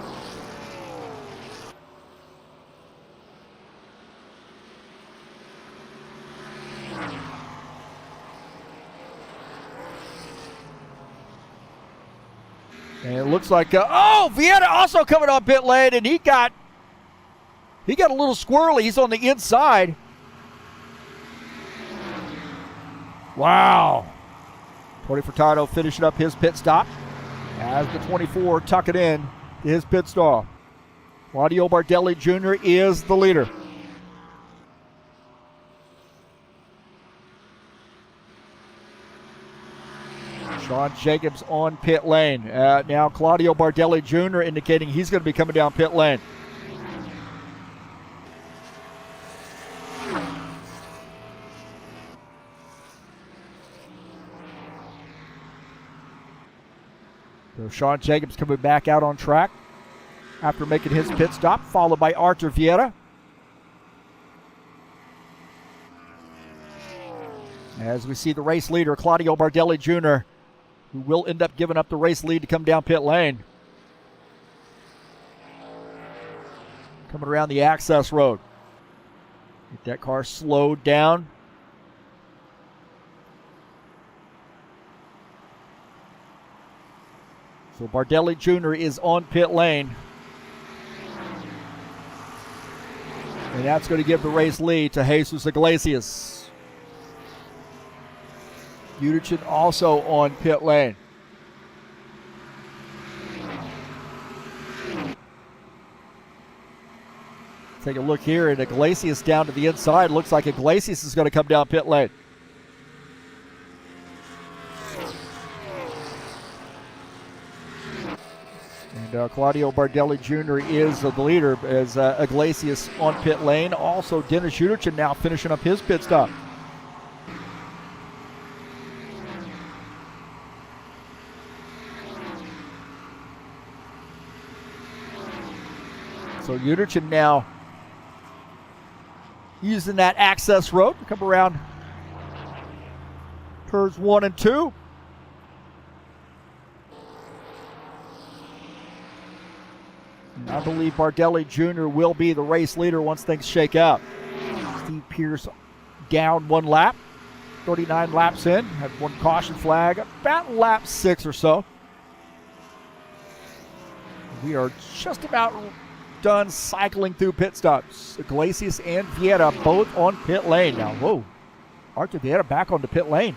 And it looks like, Vieira also coming on pit lane, and he got a little squirrely. He's on the inside. Wow. Tony Furtado finishing up his pit stop as the 24 tuck it in to his pit stall. Claudio Bardelli Jr. is the leader. Sean Jacobs on pit lane. Now Claudio Bardelli Jr. indicating he's going to be coming down pit lane. So Sean Jacobs coming back out on track after making his pit stop, followed by Arthur Vieira. As we see the race leader, Claudio Bardelli Jr., who will end up giving up the race lead to come down pit lane. Coming around the access road. Get that car slowed down. So Bardelli Jr. is on pit lane. And that's going to give the race lead to Jesus Iglesias. Uderchin also on pit lane. Take a look here, and Iglesias down to the inside. Looks like Iglesias is going to come down pit lane. And Claudio Bardelli Jr. is the leader as Iglesias on pit lane. Also, Dennis Uderchin now finishing up his pit stop. So Uderchin now using that access road to come around turns 1 and 2. And I believe Bardelli Jr. will be the race leader once things shake out. Steve Pierce down 1 lap. 39 laps in. Had one caution flag about lap 6 or so. We are just about done cycling through pit stops. Iglesias and Vieta both on pit lane. Now, whoa. Artur Vieta back on the pit lane.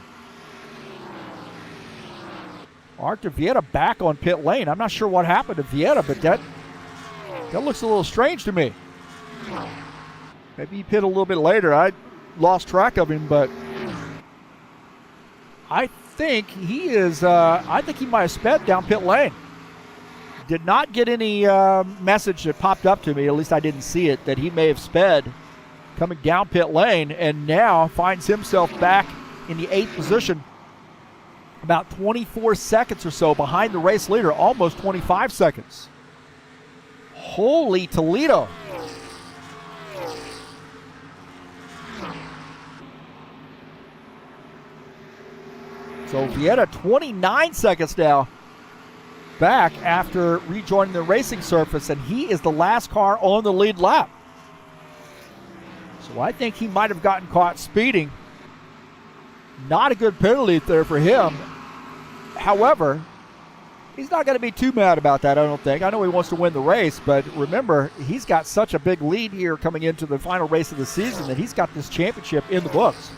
Artur Vieta back on pit lane. I'm not sure what happened to Vieta, but that looks a little strange to me. Maybe he pit a little bit later. I lost track of him, but I think he is, I think he might have sped down pit lane. Did not get any message that popped up to me, at least I didn't see it, that he may have sped coming down pit lane and now finds himself back in the 8th position, about 24 seconds or so behind the race leader, almost 25 seconds. Holy Toledo. So Vieta 29 seconds now back after rejoining the racing surface, and he is the last car on the lead lap. So I think he might have gotten caught speeding. Not a good penalty there for him. However, he's not going to be too mad about that, I don't think. I know he wants to win the race, but remember, he's got such a big lead here coming into the final race of the season that he's got this championship in the books.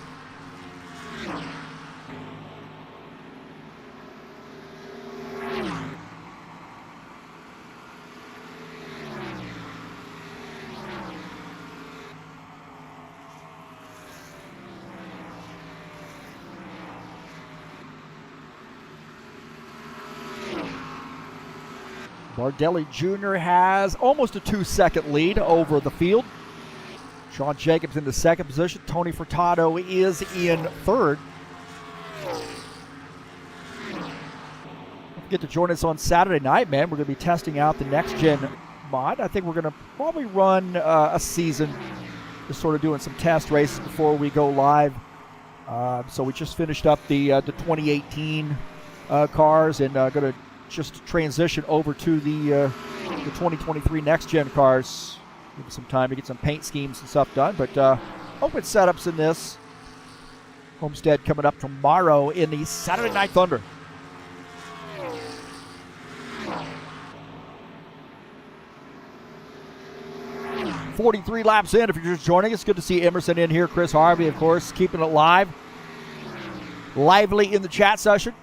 Bardelli Jr. has almost a 2-second lead over the field. Sean Jacobs in the 2nd position. Tony Furtado is in 3rd. Don't forget to join us on Saturday night, man. We're going to be testing out the next-gen mod. I think we're going to probably run a season, just sort of doing some test races before we go live. So we just finished up the 2018 cars and going to just transition over to the 2023 next-gen cars. Give some time to get some paint schemes and stuff done, but open setups in this. Homestead coming up tomorrow in the Saturday Night Thunder. .43 laps in. If you're just joining us, good to see Emerson in here. Chris Harvey, of course, keeping it live. Lively in the chat session.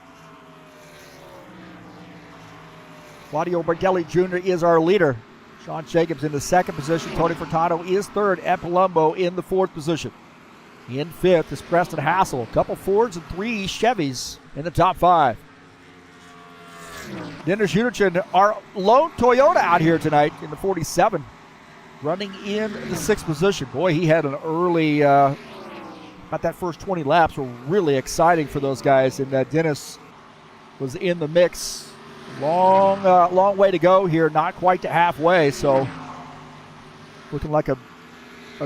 Claudio Bardelli Jr. is our leader. Sean Jacobs in the 2nd position. Tony Furtado is 3rd. Ed Palumbo in the 4th position. In 5th is Preston Hassel. A couple Fords and 3 Chevys in the top 5. Dennis Huderchin, our lone Toyota out here tonight in the 47. Running in the 6th position. Boy, he had an early, about that first 20 laps were really exciting for those guys. And Dennis was in the mix. Long way to go here, not quite to halfway, so looking like a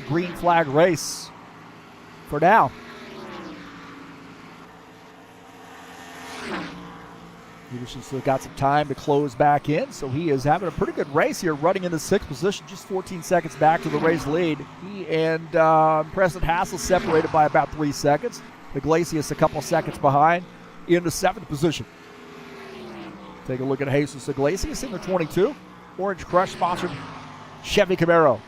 green flag race for now. Peterson still got some time to close back in, so he is having a pretty good race here, running in the 6th position, just 14 seconds back to the race lead. He and Preston Hassel separated by about 3 seconds. Iglesias a couple seconds behind in the 7th position. Take a look at Jesus Iglesias in the 22. Orange Crush sponsored Chevy Camaro.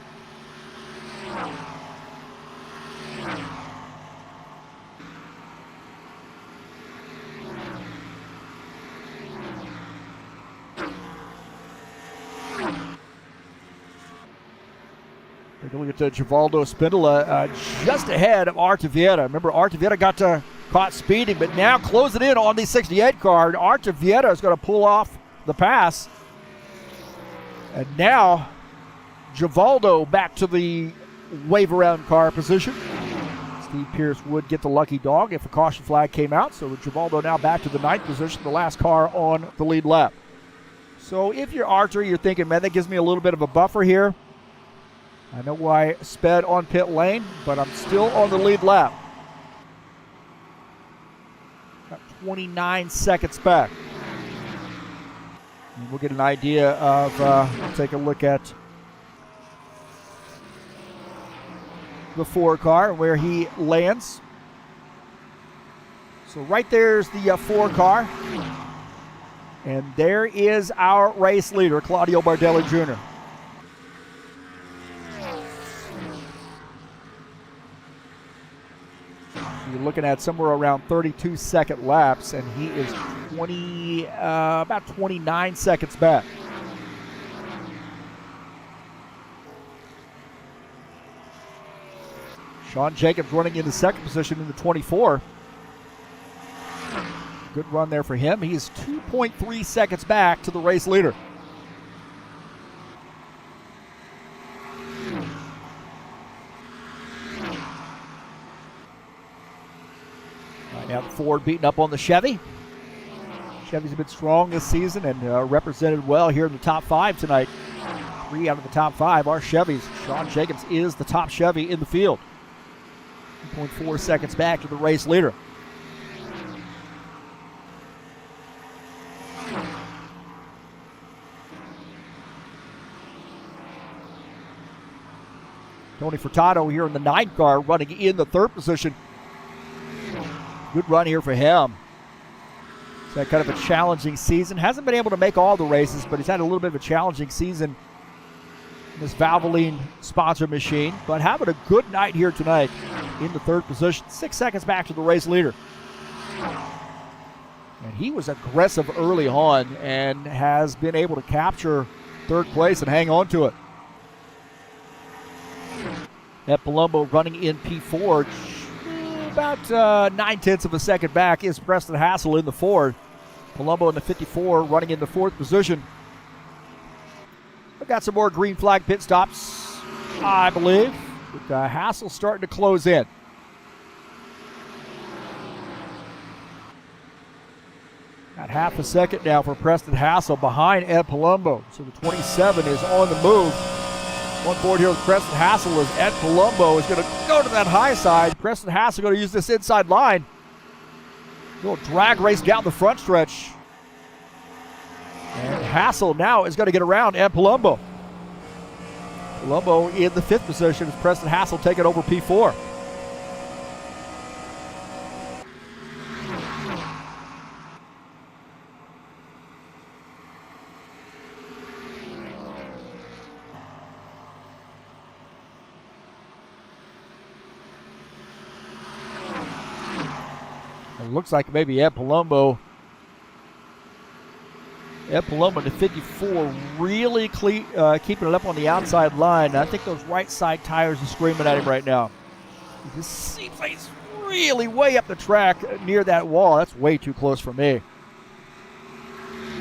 Take a look at Givaldo Spindola just ahead of Artur Vieta. Remember, Artur Vieta got caught speeding, but now closing in on the 68 car. Artur Vieta is going to pull off the pass. And now Givaldo back to the wave around car position. Steve Pierce would get the lucky dog if a caution flag came out. So Givaldo now back to the 9th position, the last car on the lead lap. So if you're Artur, you're thinking, man, that gives me a little bit of a buffer here. I know why I sped on pit lane, but I'm still on the lead lap. Got 29 seconds back. And we'll get an idea of, we'll take a look at the 4 car and where he lands. So right there's the 4 car. And there is our race leader, Claudio Bardelli Jr. You're looking at somewhere around 32-second laps, and he is about 29 seconds back. Sean Jacobs running into second position in the 24. Good run there for him. He is 2.3 seconds back to the race leader. Right now the Ford beating up on the Chevy. Chevy's been strong this season and represented well here in the top 5 tonight. 3 out of the top 5 are Chevys. Sean Jacobs is the top Chevy in the field. 2.4 seconds back to the race leader. Tony Furtado here in the 9 car running in the 3rd position. Good run here for him. He's had kind of a challenging season. Hasn't been able to make all the races, but he's had a little bit of a challenging season in this Valvoline sponsor machine. But having a good night here tonight in the 3rd position. 6 seconds back to the race leader. And he was aggressive early on and has been able to capture 3rd place and hang on to it. At Palumbo running in P4, about 9/10 of a second back is Preston Hassel in the 4th. Palumbo in the 54 running in the 4th position. We've got some more green flag pit stops, I believe, with Hassel starting to close in. Got half a second now for Preston Hassel behind Ed Palumbo. So the 27 is on the move. On board here with Preston Hassel as Ed Palumbo is going to go to that high side. Preston Hassel going to use this inside line. Little drag race down the front stretch. And Hassel now is going to get around Ed Palumbo. Palumbo in the 5th position as Preston Hassel taking over P4. It looks like maybe Ed Palumbo in the 54 really keeping it up on the outside line. I think those right side tires are screaming at him right now. It just seems like he's really way up the track near that wall. That's way too close for me.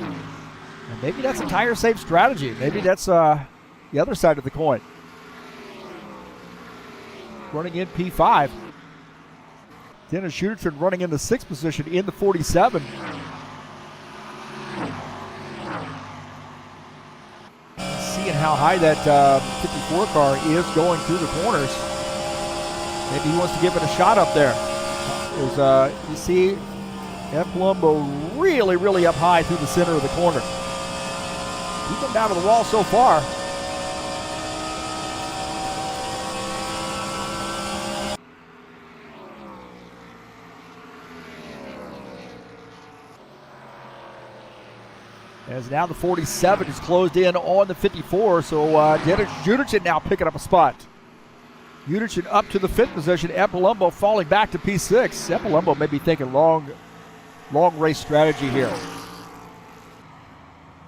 And maybe that's a tire safe strategy. Maybe that's the other side of the coin. Running in P5. Dennis Schuderson running in the 6th position in the 47. Seeing how high that 54 car is going through the corners. Maybe he wants to give it a shot up there. You see Ed Palumbo really, really up high through the center of the corner. He's come down to the wall so far. As now the 47 is closed in on the 54, so Dennis Schuderson now picking up a spot. Schuderson up to the 5th position. Ed Palumbo falling back to P6. Ed Palumbo may be thinking long race strategy here.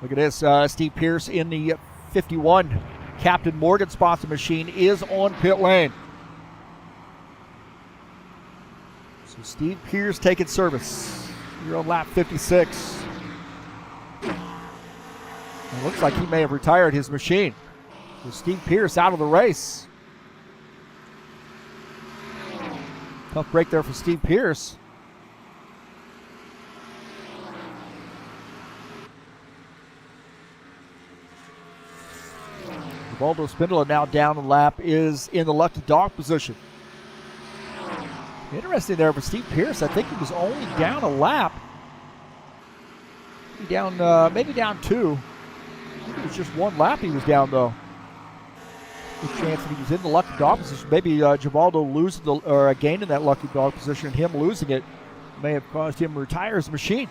Look at this. Steve Pierce in the 51. Captain Morgan sponsor machine is on pit lane. So Steve Pierce taking service. Here on lap 56. It looks like he may have retired his machine. So Steve Pierce out of the race. Tough break there for Steve Pierce. Waldo Spindler now down the lap is in the lucky dog position. Interesting there for Steve Pierce. I think he was only down a lap. Maybe down 2. I think it was just 1 lap he was down, though. Good chance that he was in the lucky dog position. Maybe Givaldo losing gaining that lucky dog position and him losing it may have caused him to retire his machine.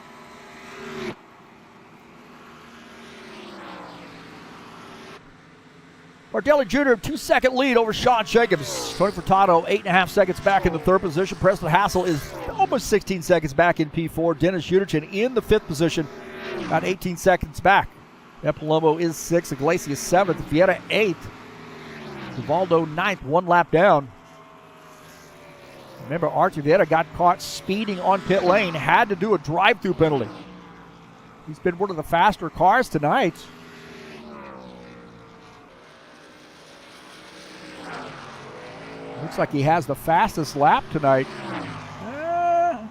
Bardelli Jr. 2-second lead over Sean Jacobs. Tony Furtado 8.5 seconds back in the third position. Preston Hassel is almost 16 seconds back in P4. Dennis Uderchin in the fifth position, about 18 seconds back. Ed Palumbo is 6th. Iglesias 7th. Vieta 8th. Ubaldo 9th, 1 lap down. Remember, Archie Vieta got caught speeding on pit lane, had to do a drive-through penalty. He's been one of the faster cars tonight. Looks like he has the fastest lap tonight. I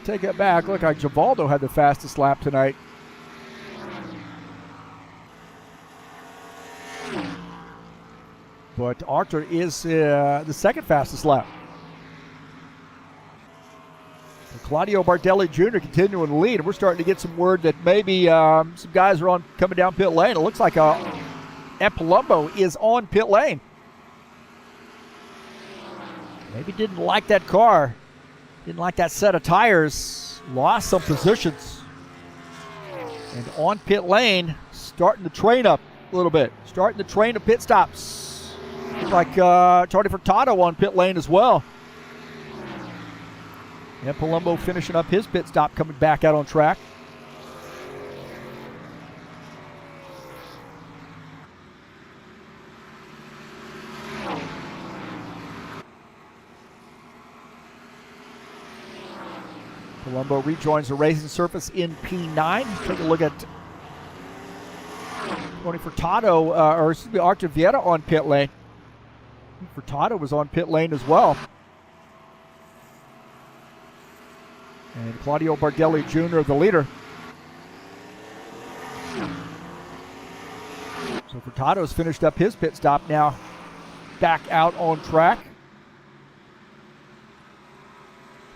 take that back. Look like Givaldo had the fastest lap tonight. But Archer is the second fastest lap. Claudio Bardelli Jr. continuing to lead. We're starting to get some word that maybe some guys are coming down pit lane. It looks like Ed Palumbo is on pit lane. Maybe didn't like that car. Didn't like that set of tires. Lost some positions. And on pit lane, starting to train up a little bit. Starting to train to pit stops. Looks like Tony Furtado on pit lane as well. And Palumbo finishing up his pit stop, coming back out on track. Palumbo rejoins the racing surface in P9. Take a look at Tony Furtado, Archer Vieta on pit lane. Furtado was on pit lane as well. And Claudio Bardelli Jr., the leader. So Furtado's finished up his pit stop now, back out on track.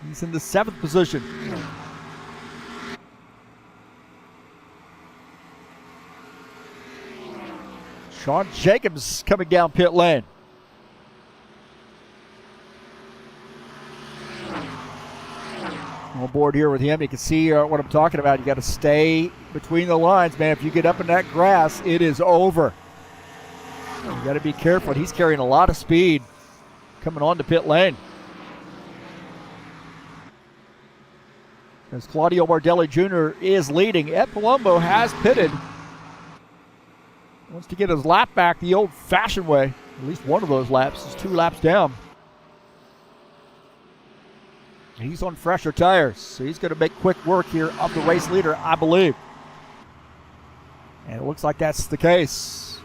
He's in the 7th position. Sean Jacobs coming down pit lane. On board here with him, you can see what I'm talking about. You got to stay between the lines, man. If you get up in that grass, it is over. You got to be careful. He's carrying a lot of speed coming on to pit lane. As Claudio Bardelli Jr. is leading, Ed Palumbo has pitted. Wants to get his lap back the old-fashioned way. At least one of those laps is 2 laps down. He's on fresher tires, so he's going to make quick work here of the race leader, I believe. And it looks like that's the case.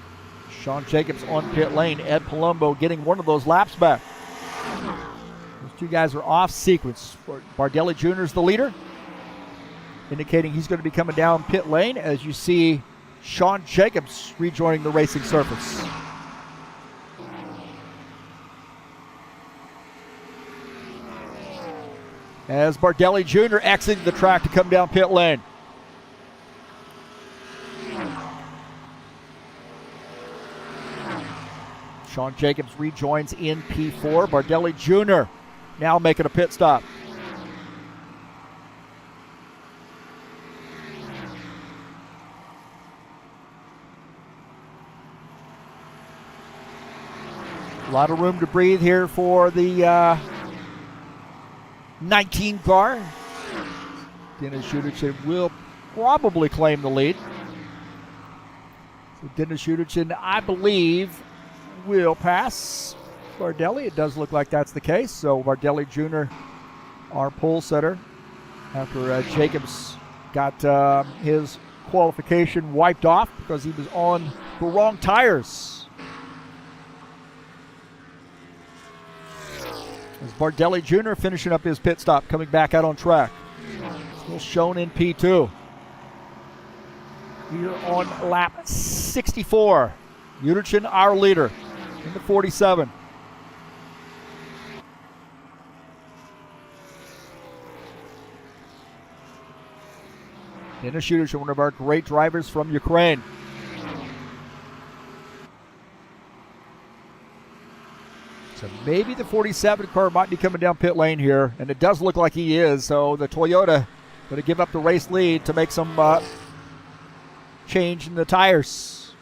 Sean Jacobs on pit lane. Ed Palumbo getting one of those laps back. Those two guys are off sequence. Bardelli Jr. is the leader, indicating he's going to be coming down pit lane as you see Sean Jacobs rejoining the racing surface. As Bardelli Jr. exiting the track to come down pit lane. Sean Jacobs rejoins in P4. Bardelli Jr. now making a pit stop. A lot of room to breathe here for the 19 car. Dennis Uderchin will probably claim the lead. So Dennis Uderchin, I believe, will pass Bardelli. It does look like that's the case. So Bardelli Jr., our pole setter, after Jacobs got his qualification wiped off because he was on the wrong tires. As Bardelli Jr. finishing up his pit stop, coming back out on track. Still shown in P2. Here on lap 64. Uderchin, our leader, in the 47. Dennis Uderchin, one of our great drivers from Ukraine. It's a Maybe the 47 car might be coming down pit lane here, and it does look like he is. So the Toyota going to give up the race lead to make some change in the tires.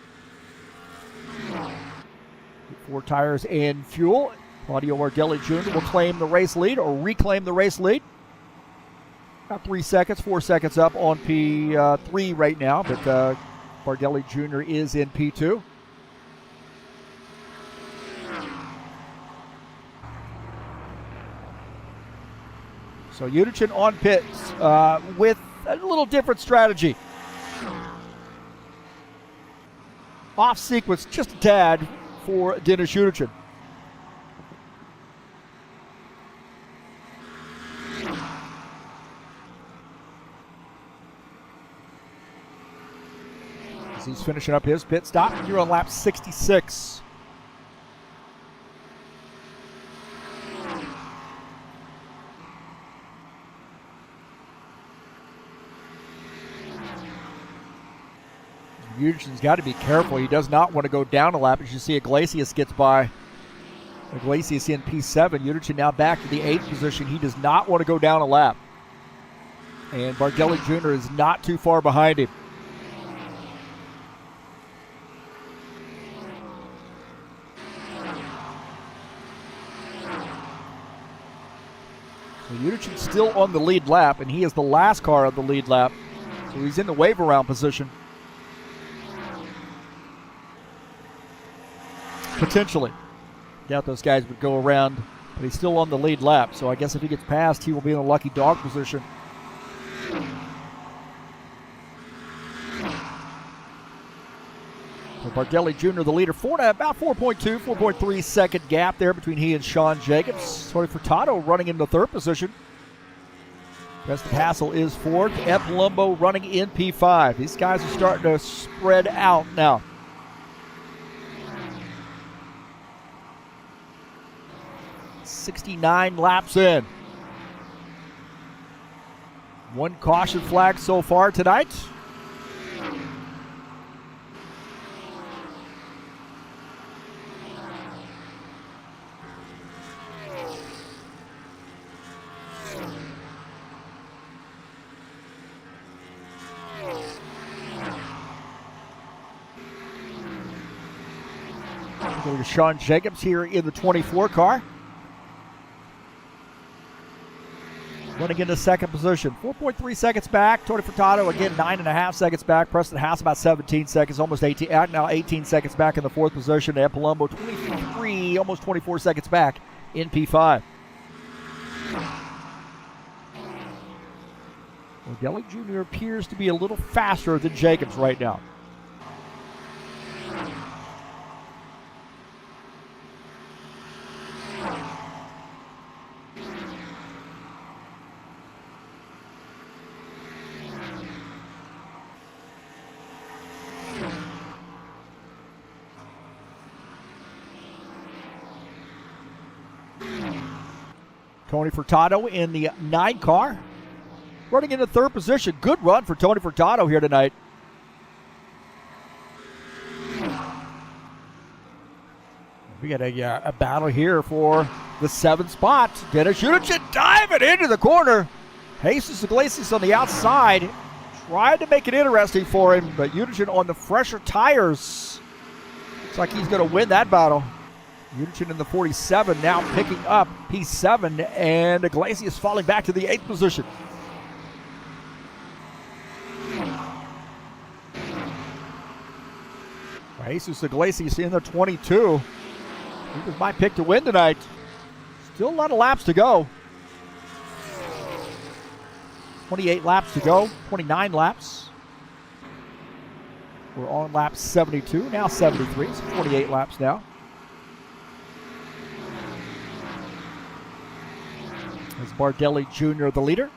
4 tires and fuel. Claudio Bardelli Jr. will claim the race lead or reclaim the race lead. About 3 seconds, 4 seconds up on P3 right now, but Bardelli Jr. is in P2. So Udichin on pits with a little different strategy. Off sequence just a tad for Dennis Udichin. As he's finishing up his pit stop here on lap 66. Udichin's got to be careful. He does not want to go down a lap. As you see, Iglesias gets by. Iglesias in P7. Udichin now back to the 8th position. He does not want to go down a lap. And Bardelli Jr. is not too far behind him. So Udichin's still on the lead lap, and he is the last car on the lead lap. So he's in the wave around position. Potentially. Doubt those guys would go around, but he's still on the lead lap. So I guess if he gets past, he will be in a lucky dog position. So Bardelli Jr., the leader, about 4.2, 4.3 second gap there between he and Sean Jacobs. Tony Furtado running in the 3rd position. Preston Hassel is 4th. Ed Palumbo running in P5. These guys are starting to spread out now. .69 laps in. 1 caution flag so far tonight. Go to Sean Jacobs here in the 24 car. Running into 2nd position. 4.3 seconds back. Tony Furtado again 9.5 seconds back. Preston Hassel about 17 seconds, almost 18. Now 18 seconds back in the 4th position. And Palumbo 23, almost 24 seconds back in P5. Bardelli Jr. appears to be a little faster than Jacobs right now. Tony Furtado in the 9 car. Running in the 3rd position. Good run for Tony Furtado here tonight. We got a battle here for the 7th spot. Dennis Udichin diving into the corner. Jesus Iglesias on the outside. Tried to make it interesting for him, but Udichin on the fresher tires. Looks like he's going to win that battle. Udichin in the 47 now picking up P7, and Iglesias falling back to the 8th position. Jesus Iglesias in the 22. He was my pick to win tonight. Still a lot of laps to go. 28 laps to go, 29 laps. We're on lap 72, now 73, so 48 laps now. As Bardelli Jr. the leader.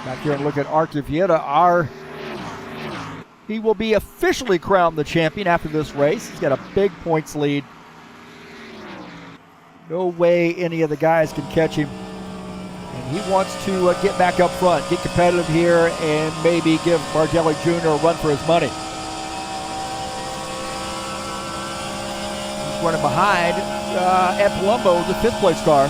Back here and look at Art Vieta. He will be officially crowned the champion after this race. He's got a big points lead. No way any of the guys can catch him. And he wants to get back up front, get competitive here, and maybe give Bardelli Jr. a run for his money. running behind Ed Palumbo, the 5th place car.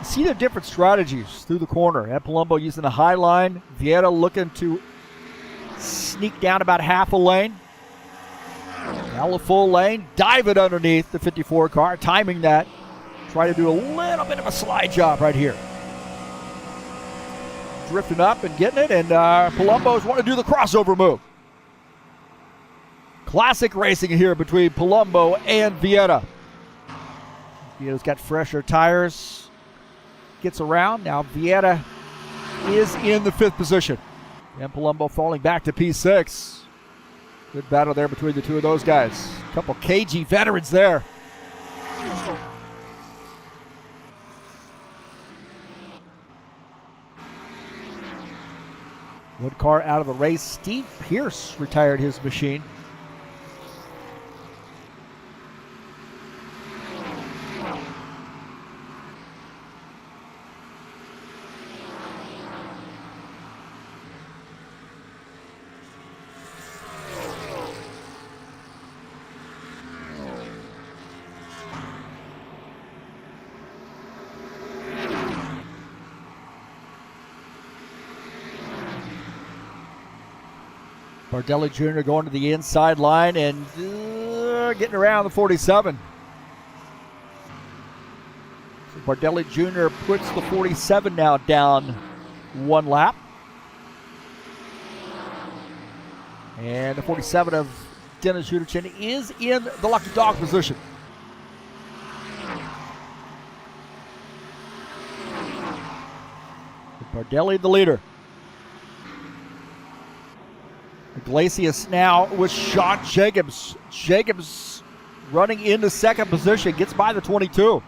See the different strategies through the corner. Ed Palumbo using the high line. Vieira looking to sneak down about half a lane. Now a full lane. Dive it underneath the 54 car. Timing that. Try to do a little bit of a slide job right here. Drifting up and getting it. And Palumbo's want to do the crossover move. Classic racing here between Palumbo and Vieira. Vieira's got fresher tires. Gets around. Now Vieira is in the 5th position. And Palumbo falling back to P6. Good battle there between the two of those guys. A couple cagey veterans there. One car out of the race. Steve Pierce retired his machine. Bardelli Jr. going to the inside line and getting around the 47. So Bardelli Jr. puts the 47 now down one lap. And the 47 of Dennis Juderchin is in the lucky dog position. Bardelli the leader. Iglesias now with Sean Jacobs. Jacobs running into 2nd position, gets by the 22.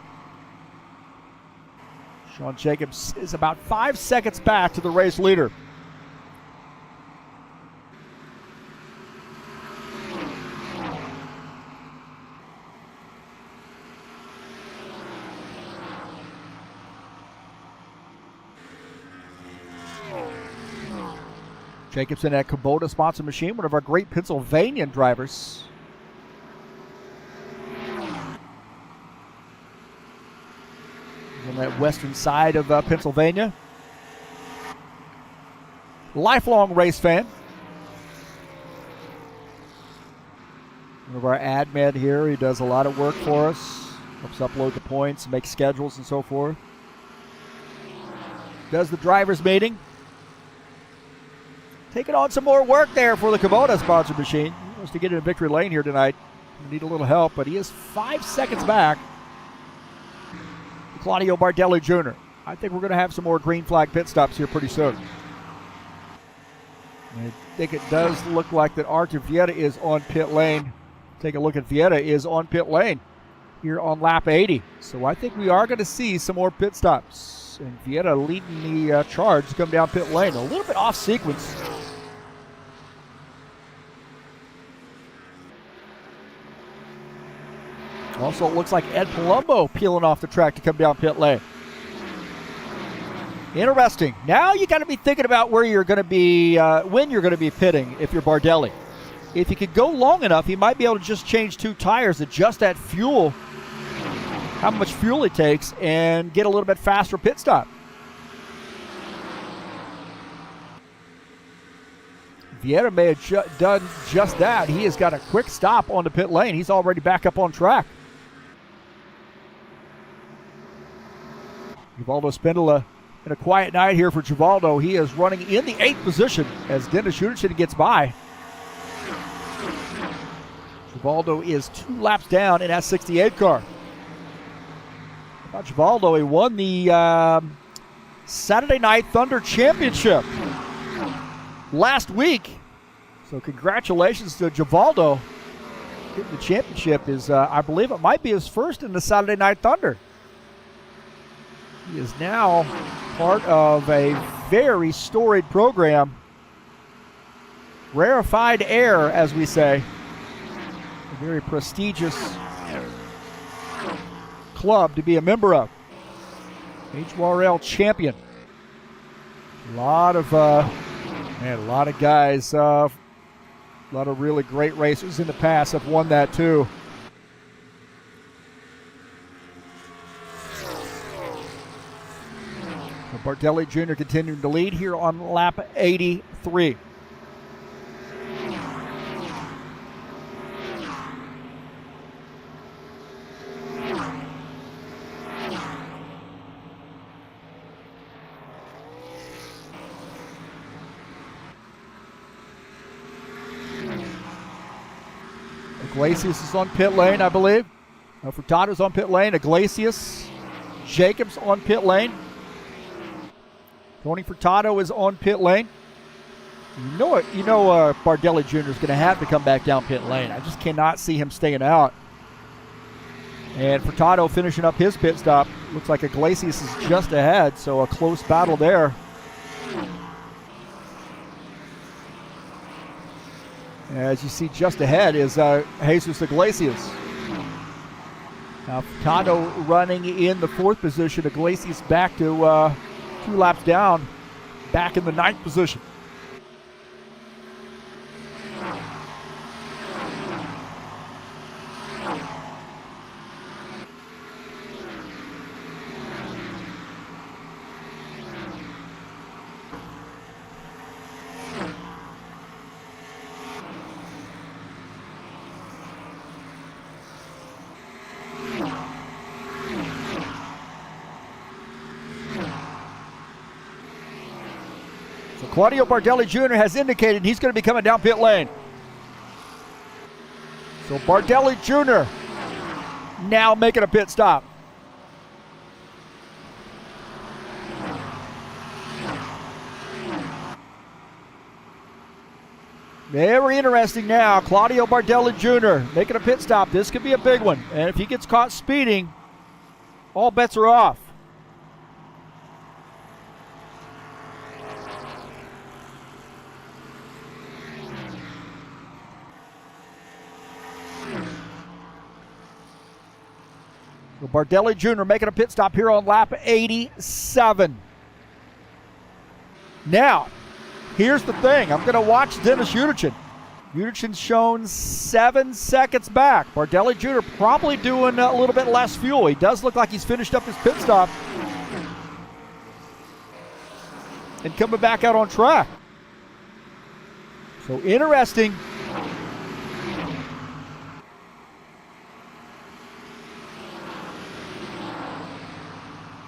Sean Jacobs is about 5 seconds back to the race leader. Jacobson at Kubota sponsor machine, one of our great Pennsylvanian drivers. On that western side of Pennsylvania. Lifelong race fan. One of our ad men here. He does a lot of work for us. Helps upload the points, make schedules and so forth. Does the drivers meeting. Taking on some more work there for the Kubota sponsor machine. He wants to get in a victory lane here tonight. We need a little help, but he is 5 seconds back to Claudio Bardelli Jr. I think we're going to have some more green flag pit stops here pretty soon. I think it does look like that Artur Vieira is on pit lane. Take a look at Vieira is on pit lane here on lap 80. So I think we are going to see some more pit stops. And Vieira leading the charge to come down pit lane. A little bit off sequence. Also, it looks like Ed Palumbo peeling off the track to come down pit lane. Interesting. Now you got to be thinking about where you're going to be, when you're going to be pitting if you're Bardelli. If you could go long enough, you might be able to just change 2 tires, adjust that fuel, how much fuel it takes, and get a little bit faster pit stop. Vieira may have done just that. He has got a quick stop on the pit lane. He's already back up on track. Givaldo Spindola in a quiet night here for Givaldo. He is running in the 8th position as Dennis Juderchin gets by. Givaldo is 2 laps down in that 68 car. About Givaldo, he won the Saturday Night Thunder Championship last week. So congratulations to Givaldo. Getting the championship is, I believe it might be his first in the Saturday Night Thunder. He is now part of a very storied program. Rarefied air, as we say. A very prestigious club to be a member of. HORL champion. A lot of And a lot of guys, a lot of really great racers in the past have won that too. So Bardelli Jr. continuing to lead here on lap 83. Iglesias is on pit lane, I believe. Furtado's on pit lane. Iglesias, Jacobs on pit lane. Tony Furtado is on pit lane. You know Bardelli Jr. is going to have to come back down pit lane. I just cannot see him staying out. And Furtado finishing up his pit stop. Looks like Iglesias is just ahead, so a close battle there. As you see, just ahead is Jesus Iglesias. Now Furtado running in the 4th position. Iglesias back to 2 laps down, back in the 9th position. Claudio Bardelli Jr. has indicated he's going to be coming down pit lane. So Bardelli Jr. now making a pit stop. Very interesting now. Claudio Bardelli Jr. making a pit stop. This could be a big one. And if he gets caught speeding, all bets are off. So Bardelli Jr. making a pit stop here on lap 87. Now, here's the thing. I'm going to watch Dennis Udichin. Udichin's shown 7 seconds back. Bardelli Jr. probably doing a little bit less fuel. He does look like he's finished up his pit stop and coming back out on track. So interesting.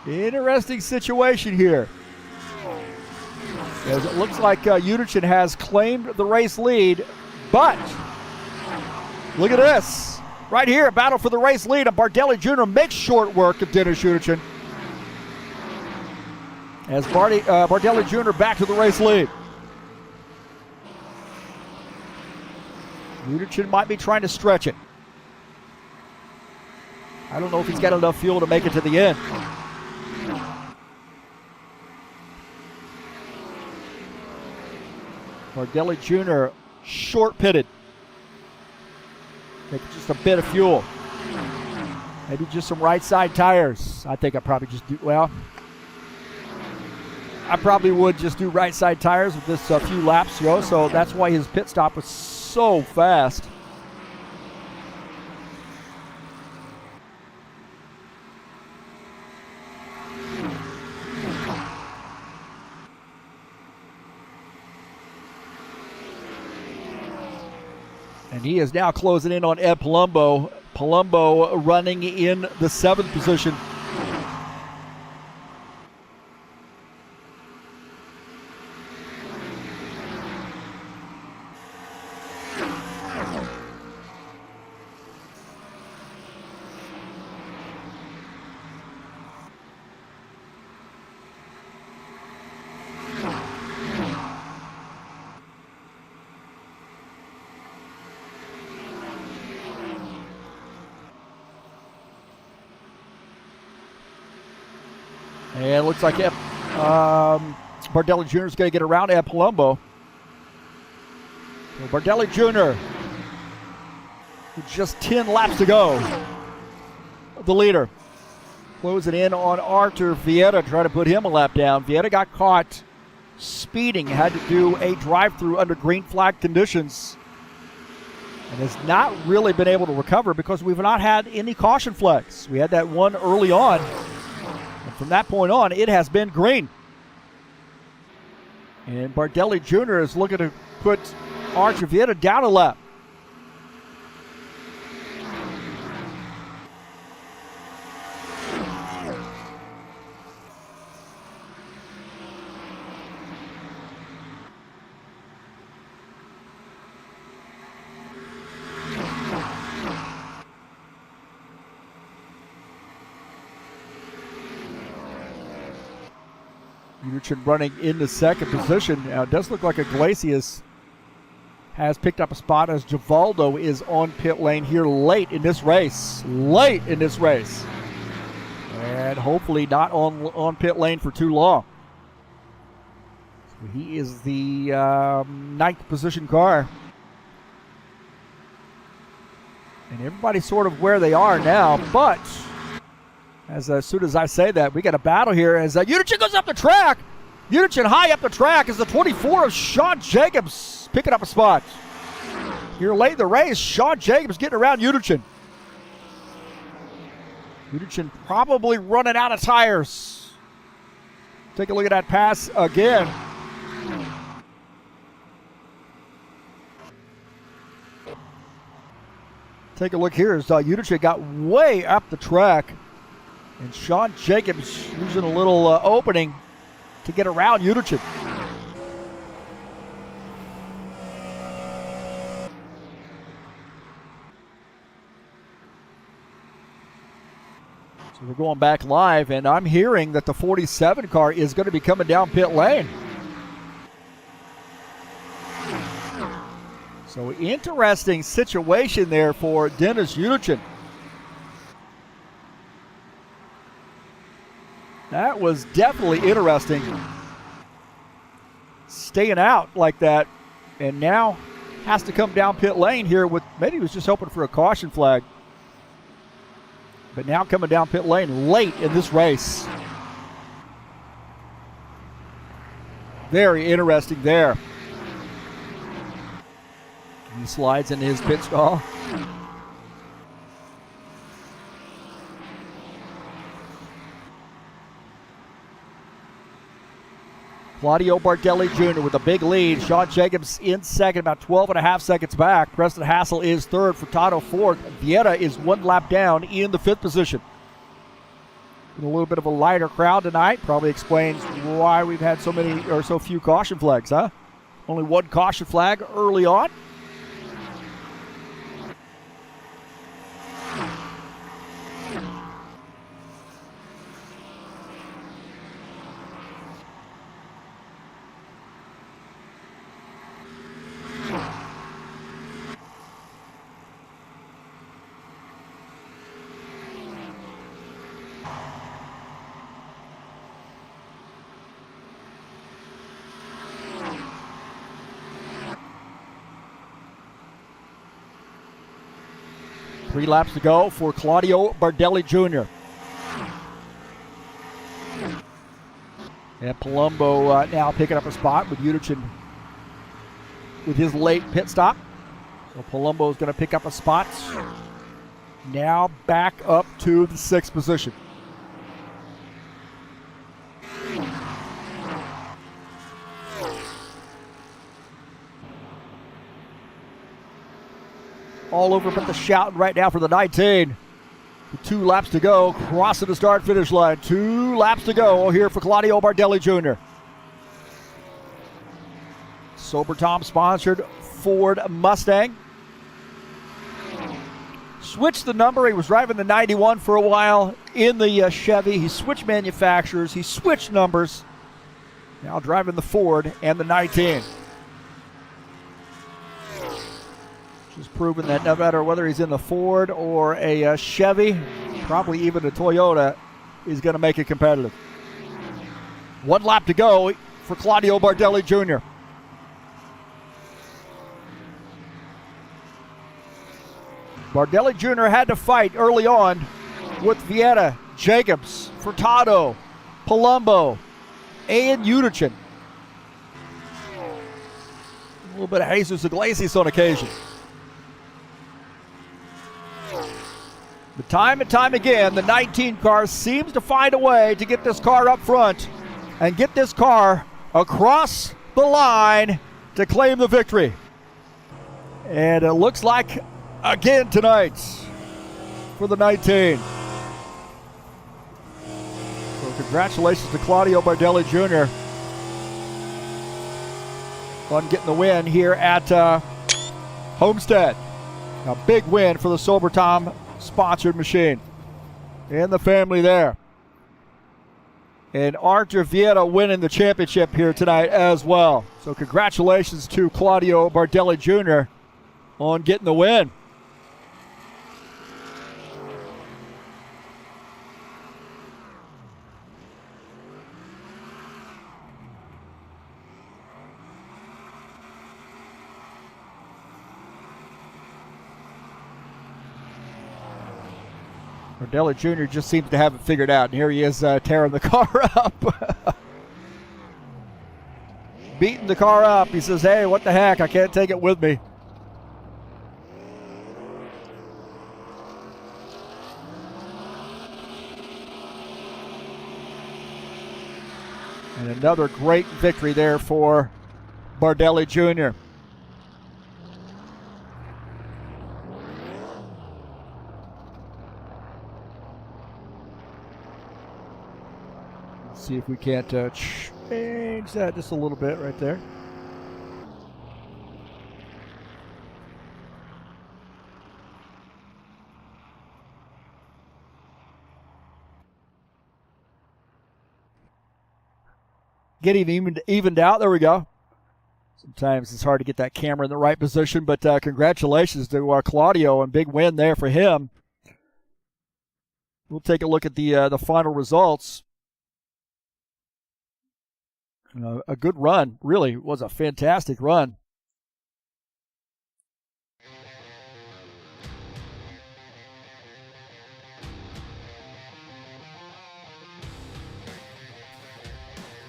Interesting situation here. As it looks like Udichin has claimed the race lead, but look at this. Right here, a battle for the race lead, and Bardelli Jr. makes short work of Dennis Udichin. As Bardelli Jr. back to the race lead. Udichin might be trying to stretch it. I don't know if he's got enough fuel to make it to the end. Bardelli Jr. short pitted. Maybe just a bit of fuel. Maybe just some right side tires. I think I probably just do, well, I probably would just do right side tires with this few laps ago, so that's why his pit stop was so fast. And he is now closing in on Ed Palumbo. Palumbo running in the 7th position. And it looks like Bardelli Jr. is going to get around Ed Palumbo. So Bardelli Jr. with just 10 laps to go. The leader. Closing in on Artur Vieta, trying to put him a lap down. Vieta got caught speeding, had to do a drive-through under green flag conditions, and has not really been able to recover because we've not had any caution flags. We had that one early on, and from that point on, it has been green. And Bardelli Jr. is looking to put Archuleta down a lap. Uderchin running into second position. Now it does look like Iglesias has picked up a spot as Givaldo is on pit lane here late in this race. And hopefully not on pit lane for too long. So he is the ninth position car. And everybody's sort of where they are now, but as soon as I say that, we got a battle here as Uderchin goes up the track. Uderchin high up the track as the 24 of Sean Jacobs picking up a spot. Here late in the race, Sean Jacobs getting around Uderchin. Uderchin probably running out of tires. Take a look at that pass again. Take a look here as Uderchin got way up the track. And Sean Jacobs using a little opening to get around Uderchin. So we're going back live, and I'm hearing that the 47 car is going to be coming down pit lane. So interesting situation there for Dennis Uderchin. That was definitely interesting. Staying out like that, and now has to come down pit lane here with, maybe he was just hoping for a caution flag. But now coming down pit lane late in this race. Very interesting there. He slides into his pit stall. Claudio Bardelli Jr. with a big lead. Sean Jacobs in second, about 12.5 seconds back. Preston Hassel is third. Furtado fourth. Vieta is one lap down in the fifth position. A little bit of a lighter crowd tonight. Probably explains why we've had so many or so few caution flags, huh? Only one caution flag early on. Three laps to go for Claudio Bardelli Jr. And Palumbo now picking up a spot with Uderchin with his late pit stop. So Palumbo is going to pick up a spot. Now back up to the sixth position. All over but the shouting right now for the 19. With 2 laps to go, crossing the start-finish line. 2 laps to go here for Claudio Bardelli Jr. Sober Tom sponsored Ford Mustang. Switched the number. He was driving the 91 for a while in the Chevy. He switched manufacturers. He switched numbers. Now driving the Ford and the 19. Just proving that no matter whether he's in the Ford or a Chevy, probably even a Toyota, is going to make it competitive. 1 lap to go for Claudio Bardelli Jr. Bardelli Jr. had to fight early on with Vieta, Jacobs, Furtado, Palumbo, and Uderchin. little bit of Jesus Iglesias on occasion. But time and time again, the 19 car seems to find a way to get this car up front and get this car across the line to claim the victory. And it looks like, again tonight, for the 19. So congratulations to Claudio Bardelli Jr. on getting the win here at Homestead. A big win for the Sober Tom sponsored machine and the family there. And Arthur Vieira winning the championship here tonight as well. So congratulations to Claudio Bardelli Jr. on getting the win. Bardelli Jr. just seems to have it figured out. And here he is tearing the car up. Beating the car up. He says, hey, what the heck? I can't take it with me. And another great victory there for Bardelli Jr. See if we can't change that just a little bit right there. Getting evened out. There we go. Sometimes it's hard to get that camera in the right position, but congratulations to Claudio, and big win there for him. We'll take a look at the final results. A good run, really. It was a fantastic run.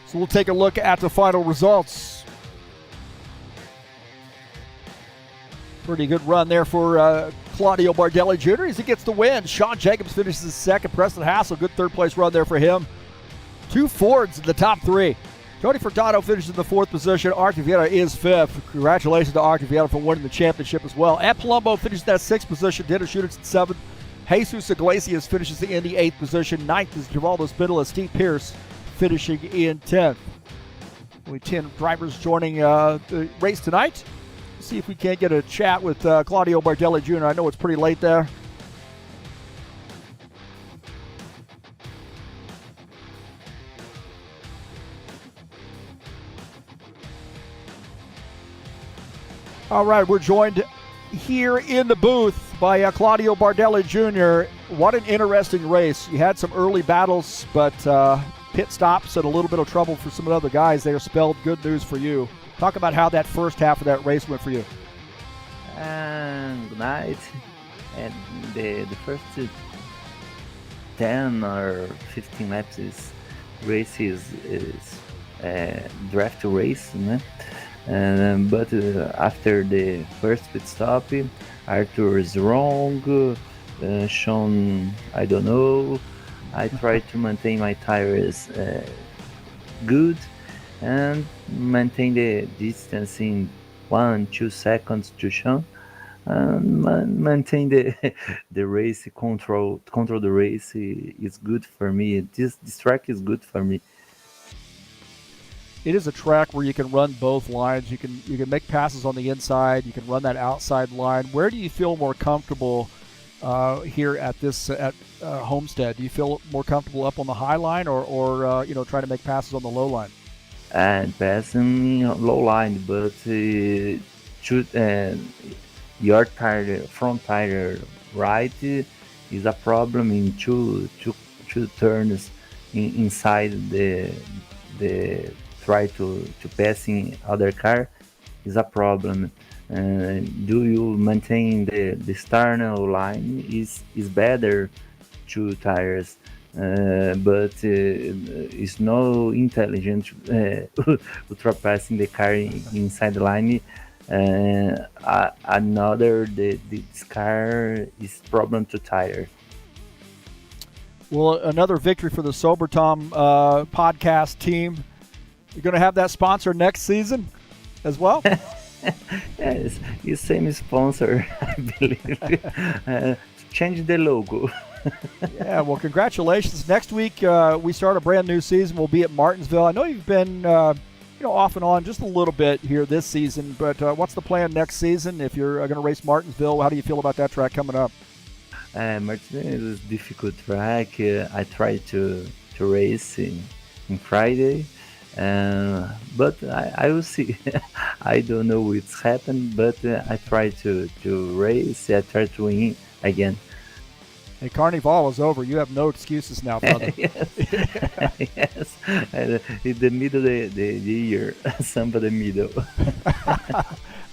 So we'll take a look at the final results. Pretty good run there for Claudio Bardelli Jr. as he gets the win. Sean Jacobs finishes second. Preston Hassel, good third place run there for him. 2 Fords in the top 3. Tony Furtado finishes in the 4th position. Arthur Vieira is 5th. Congratulations to Arthur Vieira for winning the championship as well. Ed Palumbo finishes that 6th position. Dennis Schutitz in 7th. Jesus Iglesias finishes in the 8th position. 9th is Givaldo Spindle, as Steve Pierce finishing in 10th. Only 10 drivers joining the race tonight. Let's see if we can't get a chat with Claudio Bardelli Jr. I know it's pretty late there. All right, we're joined here in the booth by Claudio Bardelli Jr. What an interesting race. You had some early battles, but pit stops and a little bit of trouble for some of the other guys there spelled good news for you. Talk about how that first half of that race went for you. Good night. And the first 10 or 15 laps race is draft race, né? But after the first pit stop, Arthur is wrong. Sean, I don't know. I try to maintain my tires good and maintain the distance in 1-2 seconds to Sean, and maintain the race, control the race is good for me. This track is good for me. It is a track where you can run both lines. You can make passes on the inside. You can run that outside line. Where do you feel more comfortable here at Homestead? Do you feel more comfortable up on the high line, or trying to make passes on the low line? And passing low line, but your tire, front tire right, is a problem in two turns inside the try to passing other car is a problem. Do you maintain the sternal line is better 2 tires, but it's no intelligent ultrapassing the car inside the line Another, this car is problem to tire. Well, another victory for the Sober Tom podcast team. You're going to have that sponsor next season as well? Yes, it's same sponsor, I believe. Change the logo. Yeah, well, congratulations. Next week, we start a brand new season. We'll be at Martinsville. I know you've been off and on just a little bit here this season, but what's the plan next season? If you're going to race Martinsville, how do you feel about that track coming up? Martinsville is a difficult track. I try to race in Friday, but I will see. I don't know what's happened, but I try to race. I try to win again. Hey, Carnival is over. You have no excuses now, brother. Yes. Yes. In the middle of the year, samba the middle.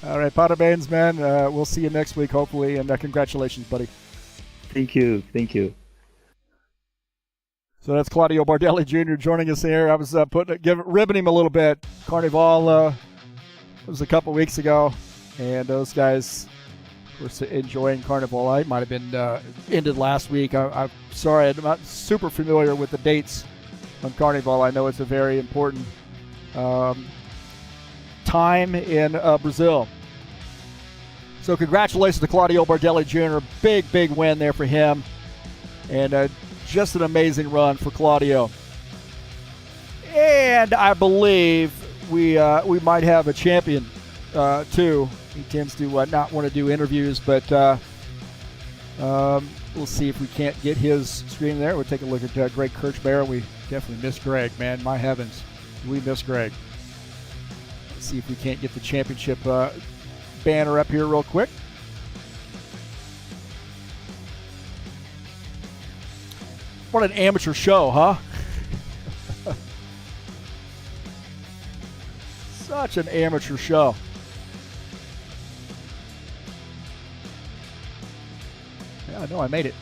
All right, Parabéns, man. We'll see you next week, hopefully, and congratulations, buddy. Thank you. So that's Claudio Bardelli Jr. joining us here. I was ribbing him a little bit. Carnival was a couple weeks ago, and those guys were enjoying Carnival. It might have been ended last week. I'm sorry, I'm not super familiar with the dates on Carnival. I know it's a very important time in Brazil. So congratulations to Claudio Bardelli Jr. Big win there for him. And just an amazing run for Claudio. And I believe we might have a champion too. He tends to not want to do interviews, but we'll see if we can't get his stream there. We'll take a look at Greg Kirchbeyer. We definitely miss Greg, man. My heavens, we miss Greg. Let's see if we can't get the championship banner up here real quick. What an amateur show, huh? Such an amateur show. Yeah, I know I made it.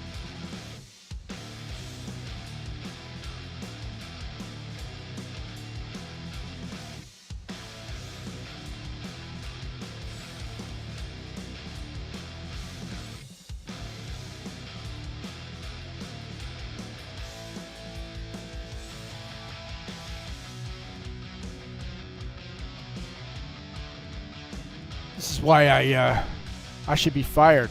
This is why I should be fired.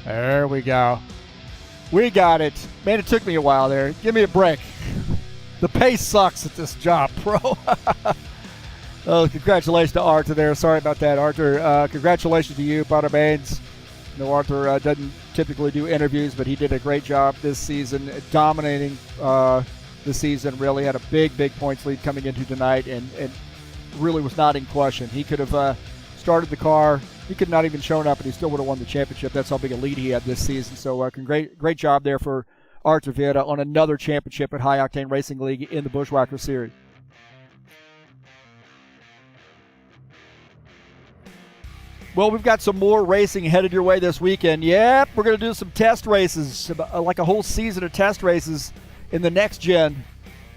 There we go. We got it. Man, it took me a while there. Give me a break. The pace sucks at this job, bro. Oh, congratulations to Arthur there. Sorry about that, Arthur. Congratulations to you, Parabéns. No, Arthur doesn't typically do interviews, but he did a great job this season, dominating the season. Really had a big points lead coming into tonight, and really was not in question. He could have started the car. He could not even shown up, and he still would have won the championship. That's how big a lead he had this season. So great job there for Arthur Vieta on another championship at High Octane Racing League in the Buschwackers Series. Well, we've got some more racing headed your way this weekend. Yep, we're going to do some test races, like a whole season of test races in the next-gen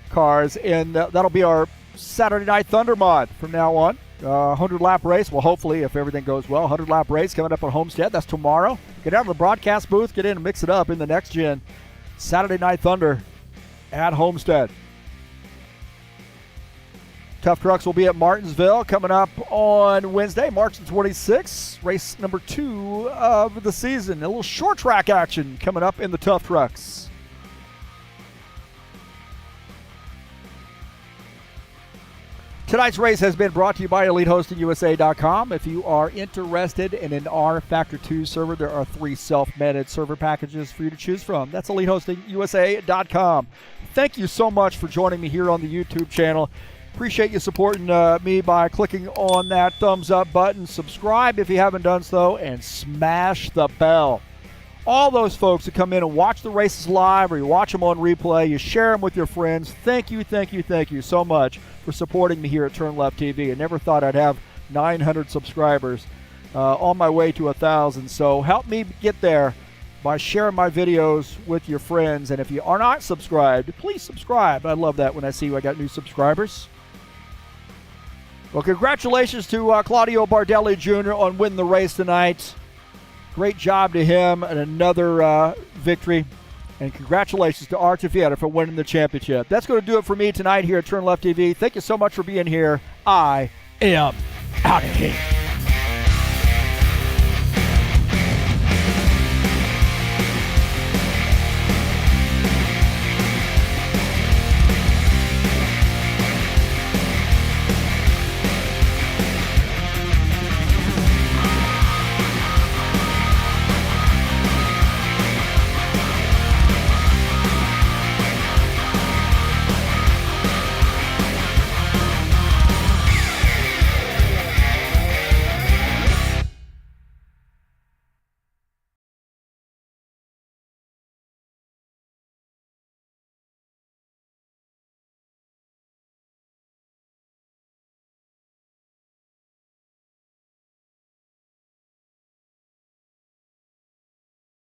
cars, and that'll be our Saturday Night Thunder mod from now on. 100-lap race. Well, hopefully, if everything goes well, 100-lap race coming up on Homestead. That's tomorrow. Get down to the broadcast booth, get in and mix it up in the next-gen Saturday Night Thunder at Homestead. Tough Trucks will be at Martinsville coming up on Wednesday, March the 26th. Race number 2 of the season. A little short track action coming up in the Tough Trucks. Tonight's race has been brought to you by EliteHostingUSA.com. If you are interested in an rFactor 2 server, there are 3 self-managed server packages for you to choose from. That's EliteHostingUSA.com. Thank you so much for joining me here on the YouTube channel. Appreciate you supporting me by clicking on that thumbs up button. Subscribe if you haven't done so, and smash the bell. All those folks that come in and watch the races live, or you watch them on replay, you share them with your friends. Thank you so much for supporting me here at TurnLeftTV. I never thought I'd have 900 subscribers. on my way to 1,000. So help me get there by sharing my videos with your friends. And if you are not subscribed, please subscribe. I love that when I see I got new subscribers. Well, congratulations to Claudio Bardelli Jr. on winning the race tonight. Great job to him, and another victory. And congratulations to Artur Fieta for winning the championship. That's going to do it for me tonight here at TurnLeft TV. Thank you so much for being here. I am out of here.